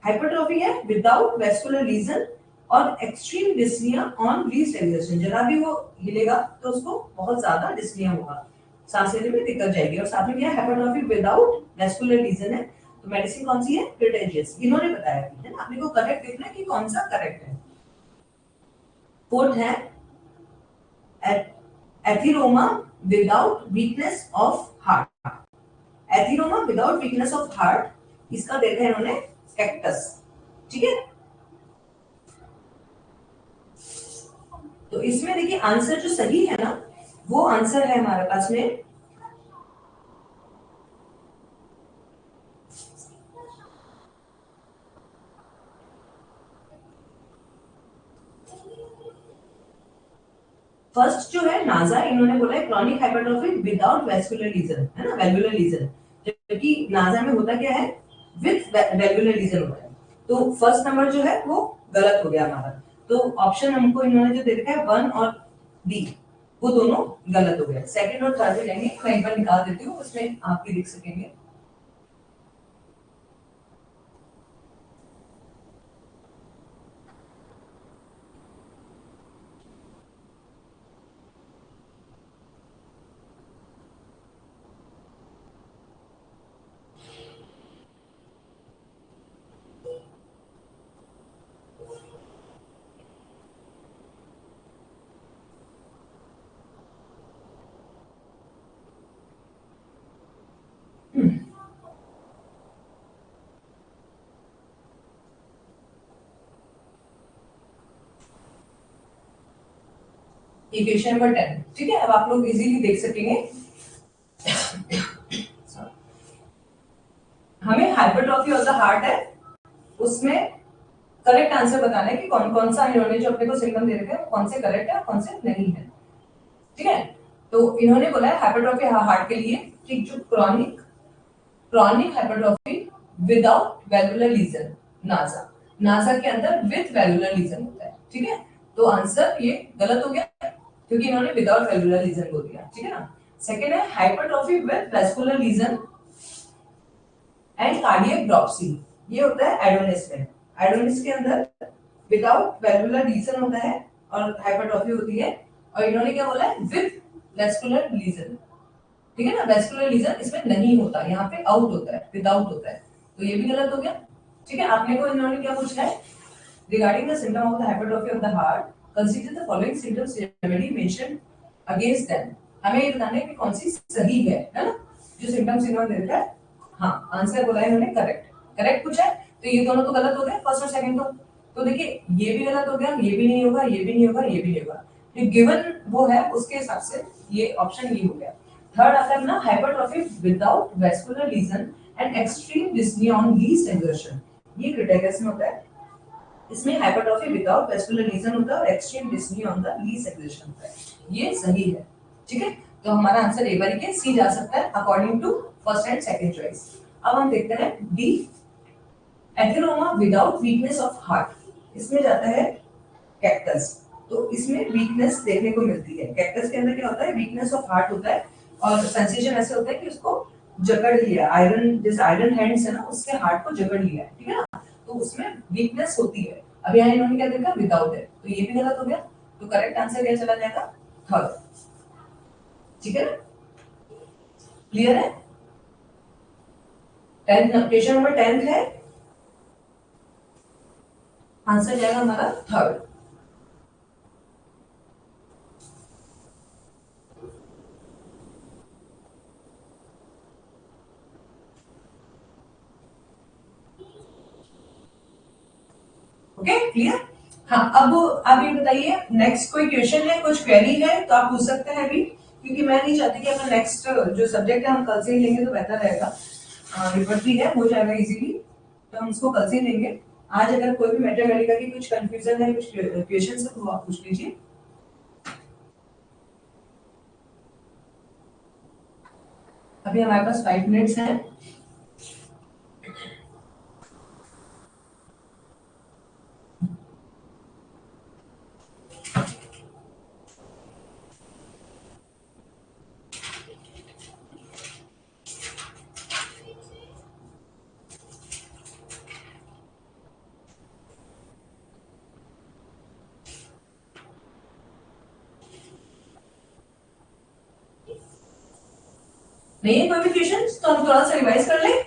हाइपरट्रॉफी है विदाउट वैस्कुलर लीजन और extreme dyspnoea on least exertion, जरा भी वो हिलेगा तो उसको बहुत ज्यादा डिस्निया होगा, सांस लेने में दिक्कत जाएगी। और साथ में क्या हाइपरट्रॉफी विदाउट वैस्कुलर लीजन है, तो मेडिसिन कौन सी है, क्रिटेजियस, इन्होंने बताया है ना। आपने को करेक्ट देखना है कि कौन सा करेक्ट है। फोर्थ है atheroma without weakness of heart, atheroma without weakness of heart, इसका देखा है इन्होंने कैक्टस, ठीक है। तो इसमें देखिए आंसर जो सही है ना, वो आंसर है हमारे पास में फर्स्ट जो है नाजा, इन्होंने बोला है chronic hypertrophy without vascular lesion, है ना, वेलुलर लीजन, जबकि नाजा में होता क्या है, विद वेलुलर लीजन होता है। तो फर्स्ट नंबर जो है वो गलत हो गया हमारा। तो ऑप्शन हमको इन्होंने जो दे रखा है 1 और डी, वो दोनों गलत हो गए। सेकंड और थर्ड में जाएंगे, मैं एक बार निकाल देती हूँ, उसमें आप भी देख सकेंगे। इक्वेशन नंबर 10, ठीक है। अब आप लोग इजीली देख सकेंगे, हमें हाइपरट्रॉफी ऑफ द हार्ट है, उसमें करेक्ट आंसर बताना है कि कौन कौन सा इन्होंने जो अपने को सिम्टम दे रखे हैं कौन से करेक्ट है कौन से नहीं है, ठीक है। तो इन्होंने बोला है हाइपरट्रॉफी हार्ट के लिए कि जो chronic chronic hypertrophy without valvular lesion, नासा नासा के अंदर विद वैल्वुलर लीजन होता है, ठीक है। तो आंसर ये गलत हो गया क्योंकि इन्होंने विदाउट वैल्वुलर लीजन बोल दिया, ठीक है ना। सेकंड है hypertrophy with vascular lesion and cardiac dropsy, ये होता है एडोनिस में। एडोनिस के अंदर विदाउट वैल्वुलर लीजन होता है और हाइपरट्रॉफी होती है, और इन्होंने क्या बोला है विद वैस्कुलर लीजन, ठीक है ना। वैस्कुलर लीजन इसमें नहीं होता, यहाँ पे आउट होता है, विदाउट होता है, तो ये भी गलत हो गया, ठीक है। आपने को इन्होंने क्या पूछा है, regarding the symptom of the hypertrophy of the heart consider the following symptoms remedy mention against them. हमें ये बताना है कि कौन सी सही है ना, जो सिम्टम्स इन्होंने देखा है। हाँ, आंसर बोला है इन्होंने करेक्ट, करेक्ट पूछा है, तो ये दोनों तो गलत हो गए, फर्स्ट और सेकंड तो देखिए ये भी गलत हो गया, ये भी नहीं होगा, ये भी नहीं होगा, ये भी नहीं होगा, जो गिवन वो है उसके हिसाब से ये ऑप्शन ये हो गया। थर्ड आता है ना hypertrophy without vascular lesion and extreme dyspnoea on least exertion, ये क्राइटेरिया में होता है, इसमें हाइपरट्रॉफी विदाउट वैस्कुलर लीजन होता है और extreme dyspnoea on the least exertion होता है, ये सही है, ठीक है। तो हमारा आंसर ए बार के सी जा सकता है according to first and second choice. अब हम देखते हैं D, atheroma without weakness of heart, इसमें जाता है कैक्टस, तो इसमें वीकनेस देखने को मिलती है। कैक्टस के अंदर क्या होता है, वीकनेस ऑफ हार्ट होता है, और सेंसेशन ऐसे होता है कि उसको जकड़ लिया, आयरन जैसे आयरन हैंड्स है ना, उसके हार्ट को जकड़ लिया है, ठीक है ना, तो उसमें वीकनेस होती है। अब यहाँ इन्होंने क्या देखा, विदाउट है, तो ये भी गलत हो गया, तो करेक्ट आंसर क्या चला जाएगा, थर्ड, ठीक है। क्लियर है, क्वेश्चन नंबर 10 है, आंसर जाएगा हमारा थर्ड। Okay clear. हाँ, अब आप ये बताइए नेक्स्ट कोई क्वेश्चन है, कुछ क्वेरी है तो आप पूछ सकते हैं अभी, क्योंकि मैं नहीं चाहती कि अपना नेक्स्ट जो सब्जेक्ट है हम कल से ही लेंगे तो बेहतर रहेगा, रिवर्टी है हो जाएगा इजीली, तो हम उसको कल से ही लेंगे। आज अगर कोई भी मैथमेटिक्स की कुछ कंफ्यूजन है, कुछ क्वेश्चन है तो आप पूछ लीजिए। अभी हमारे पास 5 मिनट्स हैं। नहीं है कोई भी क्वेश्चन तो हम थोड़ा सा रिवाइज कर लें,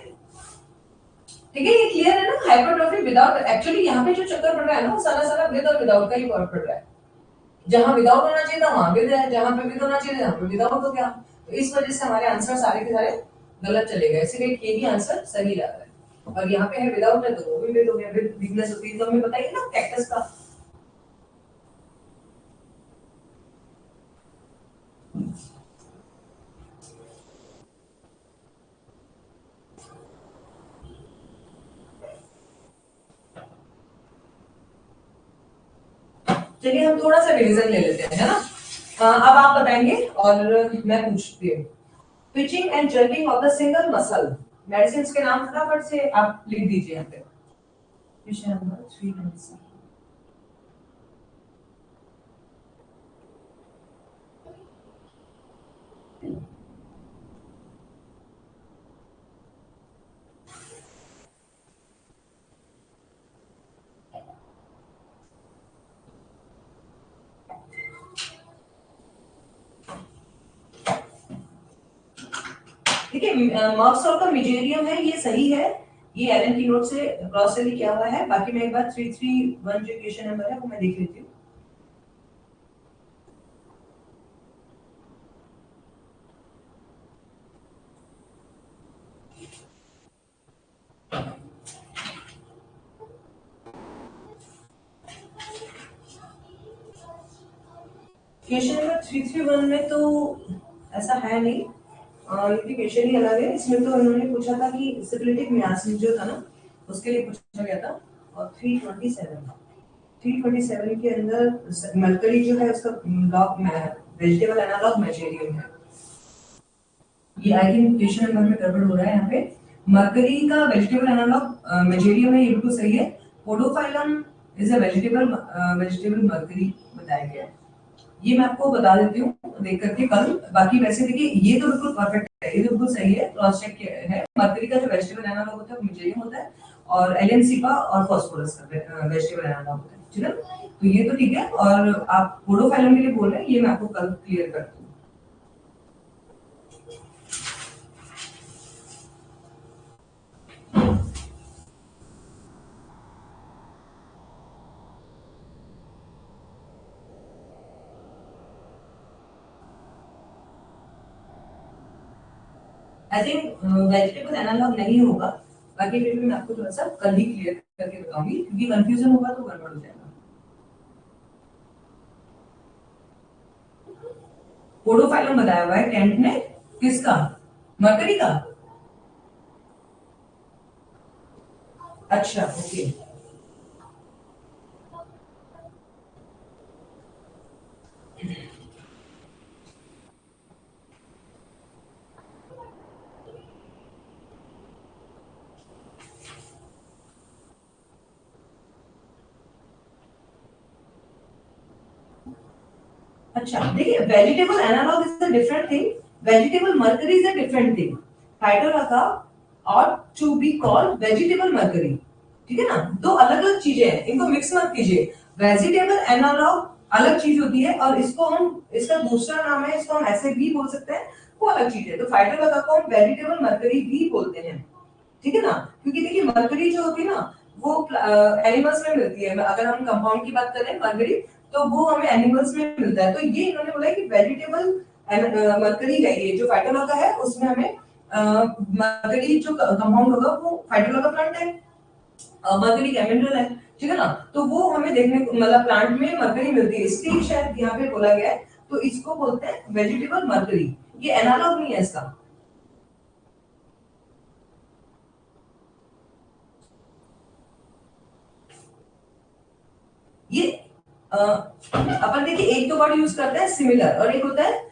ठीक है। ये क्लियर है ना, हाइपरट्रॉफी विदाउट, एक्चुअली यहाँ पे जो चक्कर पड़ रहा है ना वो सारा सारा विद और विदाउट का ही फर्क पड़ रहा है, जहां विदाउट होना चाहिए था वहां विद है, जहां पे विद होना चाहिए था वहां पे विदाउट हो गया, तो इस वजह से हमारे आंसर सारे के सारे गलत चले गए, इसीलिए ये भी आंसर सही जा रहा है, और यहाँ पे है विदाउट है तो वो भी विद हो गया, विद वीकनेस होती है, तो हमें बताइए ना कैक्टस का। चलिए हम थोड़ा सा रिवीजन ले लेते हैं, है ना। अब आप बताएंगे और मैं पूछती हूँ, pitching and jerking of the single muscle, medicine के नाम फटाफट से आप लिख दीजिए यहाँ पे। Question number 3। ठीक है, मर्क्सॉल का मेजेरियम है, ये सही है, ये एलन की नोट से क्रॉस से किया हुआ है। बाकी मैं एक बार 331 जो क्वेश्चन नंबर है वो मैं देख लेती हूँ। क्वेश्चन नंबर 331 में तो ऐसा है नहीं, ये क्वेश्चन ही अलग है। इसमें तो इन्होंने पूछा था कि सिक्लिटिक मियासिन जो था ना उसके लिए पूछा गया था। और 327 के अंदर मरकरी जो है उसका लॉग वेजिटेबल एनालॉग मेजेरियम है। ये आई थिंक क्वेश्चन नंबर में गड़बड़ हो रहा है यहाँ पे। मरकरी का वेजिटेबल एनालॉग मेजेरियम है, ये बिल्कुल सही है। Podophyllum is a vegetable mercury बताया गया है। ये मैं आपको बता देती हूँ देख करके कल। बाकी वैसे देखिए ये तो बिल्कुल परफेक्ट है, ये तो बिल्कुल सही है, क्रॉस चेक है। मरकरी का जो वेजिटेबल एनालॉग होता है वो मिजेरियम होता है, और एलएनसी का और फास्फोरस का वेजिटेबल एनालॉग होता है। ठीक है, तो ये तो ठीक है। और आप पोडोफाइलम के लिए बोल रहे हैं, ये मैं आपको कल क्लियर करती हूँ। आई थिंक वेजिटेबल एनालॉग नहीं होगा। बाकी फिर भी मैं आपको थोड़ा सा कल ही क्लियर करके बताऊंगी, क्योंकि कंफ्यूजन होगा तो गड़बड़ हो जाएगा। पोडोफाइलम बताया हुआ है कैंट ने, किसका? मरकरी का। अच्छा ओके। अच्छा देखिए, vegetable analog is a different thing, vegetable mercury is a different thing. हाइड्रोलाका और to be called vegetable mercury. ठीक है ना, दो अलग अलग चीजें हैं, इनको मिक्स मत कीजिए। वेजिटेबल एनालॉग अलग चीज होती है, और इसको हम, इसका दूसरा नाम है, इसको हम ऐसे भी बोल सकते हैं, वो अलग चीज है। तो फाइड्रोलाका को हम वेजिटेबल मरकरी भी बोलते हैं। ठीक है ना, क्योंकि देखिए मरकरी जो होती है ना वो एनिमल्स में मिलती है। अगर हम कंपाउंड की बात करें मरकरी, तो वो हमें एनिमल्स में मिलता है। तो ये इन्होंने बोला है कि वेजिटेबल मरकरी है, ये जो फाइटोलॉगा है उसमें हमें मरकरी जो कंपाउंड होगा वो फाइटोलॉगा प्लांट है, मरकरी का मिनरल है। ठीक है ना, तो वो हमें देखने को मतलब प्लांट में मरकरी मिलती है, इसलिए शायद यहाँ पे बोला गया है। तो इसको बोलते हैं वेजिटेबल मरकरी, ये एनालॉग नहीं है इसका। ये अपन देखिए एक तो वर्ड यूज करते हैं सिमिलर, और एक होता है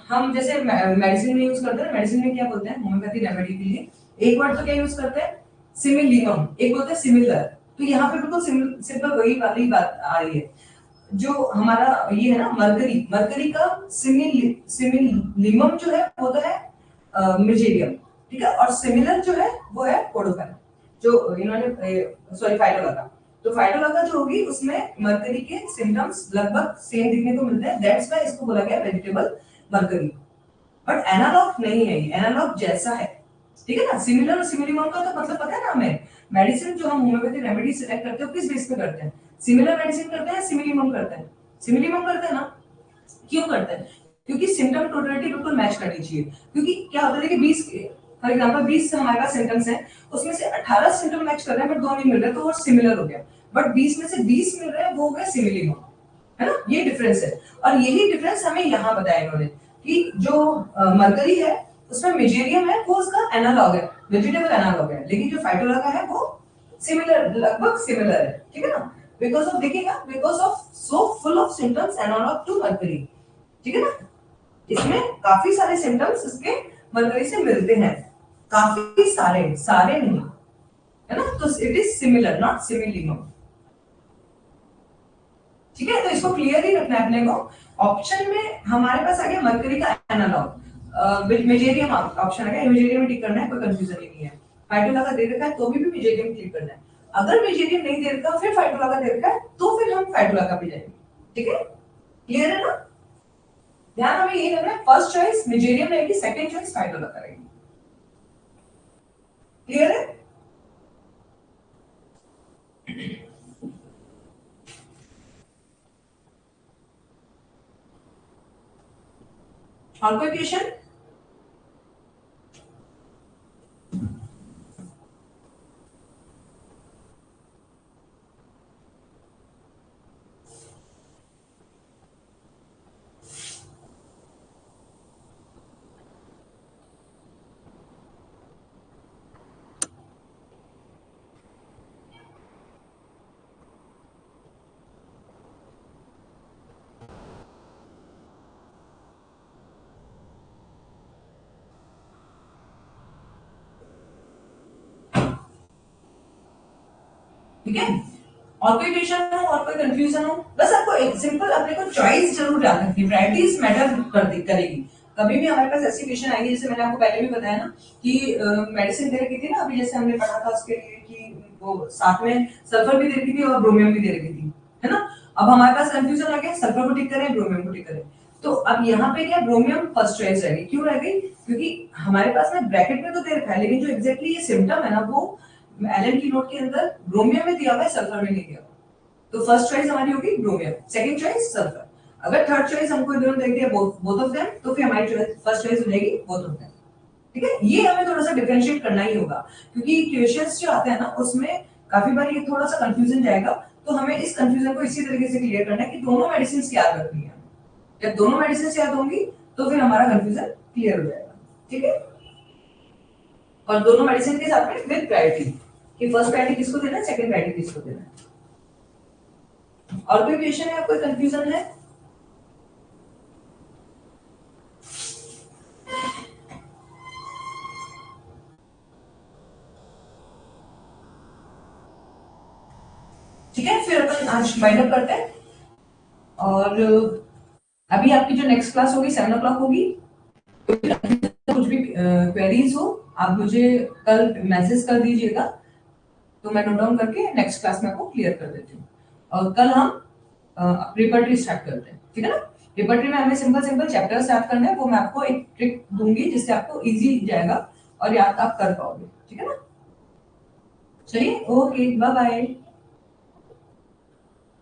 हम जैसे मेडिसिन में यूज करते हैं। मेडिसिन में क्या बोलते हैं होम्योपैथी रेमेडी के लिए, एक वर्ड तो क्या यूज करते हैं सिमिलियम, एक होता है सिमिलर। तो यहाँ पे बिल्कुल सिंपल वही वाली बात आ रही है। जो हमारा ये है ना मरकरी, मरकरी का सिमिलियम जो है वो तो है मिजेरियम। ठीक है, और सिमिलर जो है वो है पोडोफाइलम, जो इन्होंने सॉरी फाइटोलगा। तो फाइटोलगा जो होगी उसमें मरकरी के सिम्टम्स लगभग सेम दिखने को मिलते हैं, दैट्स व्हाई इसको बोला गया वेजिटेबल मरकरी। बट एनालॉग नहीं है, ये एनालॉग जैसा है। ठीक है ना, सिमिलर और सिमिलियम का तो मतलब पता है ना हमें। मेडिसिन जो हम होम्योपैथी रेमेडी सिलेक्ट करते हैं किस बेस पे करते हैं, सिमिलर मेडिसिन करते हैं, सिमिलियम करते हैं। सिमिलियम करते हैं ना, क्यों करते हैं? क्योंकि सिम्टम टोटलिटी बिल्कुल मैच करनी चाहिए। क्योंकि क्या होता है कि 20 फॉर एग्जांपल 20 से हमारे पास सिम्टम्स हैं, उसमें से 18 सिम्टम मैच कर रहे हैं बट दो नहीं मिल रहे, तो वो सिमिलर हो गया। बट 20 में से 20 मिल रहे हैं, वो हो गया सिमिलियम, है ना, ये डिफरेंस है। और यही डिफरेंस हमें यहाँ बताया इन्होंने कि जो मरकरी है उसमें मेजेरियम है, वो उसका एनालॉग है, वेजिटेबल एनालॉग है। लेकिन जो फाइटोलगा है वो सिमिलर, लगभग सिमिलर है। ठीक है ना, बिकॉज ऑफ देखिएगा, because of so full of symptoms analogue to mercury. ठीक है ना, इसमें काफी सारे सिम्टम्स इसके मरकरी से मिलते हैं, काफी सारे, सारे नहीं, है ना। तो इट इज सिमिलर नॉट सिमिलियम। ठीक है, तो इसको क्लियर ही रखना है अपने को। ऑप्शन में हमारे पास आ गया मरकरी का एनालॉग, मेजेरियम ऑप्शन आ गया, मेजेरियम टिक करना है, कोई कंफ्यूजन नहीं है। फाइटोला का दे रखा है तो भी मेजेरियम क्लिक करना है। अगर मेजेरियम नहीं दे रखा फिर फाइटोला का दे रखा है तो फिर हम फाइटोला का पे जाएंगे। ठीक है, क्लियर है ना? ध्यान हमें यही रखना है, फर्स्ट चॉइस मेजेरियम रहेगी, सेकंड चॉइस फाइटोला करेंगे। क्लियर है? और कोई क्वेश्चन? ठीक है, और कोई क्वेश्चन हो और कोई कंफ्यूजन हो? बस आपको एक सिंपल अपने को चॉइस जरूर याद रखनी है, वैरायटीज मैटर करेगी। कभी भी हमारे पास ऐसी क्वेश्चन आएगी, जैसे मैंने आपको पहले भी बताया ना कि मेडिसिन दे रखी थी ना, अभी जैसे हमने पढ़ा था उसके लिए कि वो साथ में सल्फर भी दे रखी थी और ब्रोमियम भी दे रखी थी, है ना? अब हमारे पास कंफ्यूजन आ गया, सल्फर को टिक करें, ब्रोमियम को टिक करें। तो अब यहाँ पे क्या, ब्रोमियम फर्स्ट चॉइस रहेगी। क्यों रह गई? क्योंकि हमारे पास ना ब्रैकेट में तो दे रखा है, लेकिन जो एग्जैक्टली ये सिम्टम है ना, वो एलन की नोट के अंदर ब्रोमियम में दिया हुआ है, सल्फर में नहीं दिया हुआ। तो फर्स्ट चॉइस हमारी होगी ब्रोमियम, सेकंड चॉइस सल्फर। अगर थर्ड चॉइस हमको इन्होंने देख दिया बोथ ऑफ देम, तो फिर हमारी फर्स्ट चॉइस हो जाएगी बोथ ऑफ देम। ठीक है, ये हमें थोड़ा सा डिफरेंशिएट करना ही होगा, क्योंकि क्वेश्चंस जो आते हैं ना उसमें काफी बार ये थोड़ा सा कंफ्यूजन जाएगा। तो हमें इस कंफ्यूजन को इसी तरीके से क्लियर करना है कि दोनों मेडिसिन याद रखनी है। जब दोनों मेडिसिन याद होंगी तो फिर हमारा कंफ्यूजन क्लियर हो जाएगा। ठीक है, और दोनों मेडिसिन के साथ में विद प्रायोरिटी, कि फर्स्ट प्रायोरिटी किसको देना है, सेकंड प्रायोरिटी किसको देना है। और कोई क्वेश्चन है, कोई कंफ्यूजन है? ठीक है, फिर अपन आज वाइंड अप करते हैं। और अभी आपकी जो नेक्स्ट क्लास होगी 7 o'clock होगी। कुछ भी क्वेरीज हो आप मुझे कल मैसेज कर दीजिएगा, तो मैं नोट डाउन करके नेक्स्ट क्लास में आपको क्लियर कर देती हूँ। और कल हम रिपर्टरी स्टार्ट करते हैं। ठीक है ना? रिपर्टरी में हमें सिंपल सिंपल चैप्टर स्टार्ट करना है, वो मैं आपको एक ट्रिक दूंगी जिससे आपको इजी जाएगा और याद आप कर पाओगे। ठीक है ना? चलिए, ओके, बाय बाय।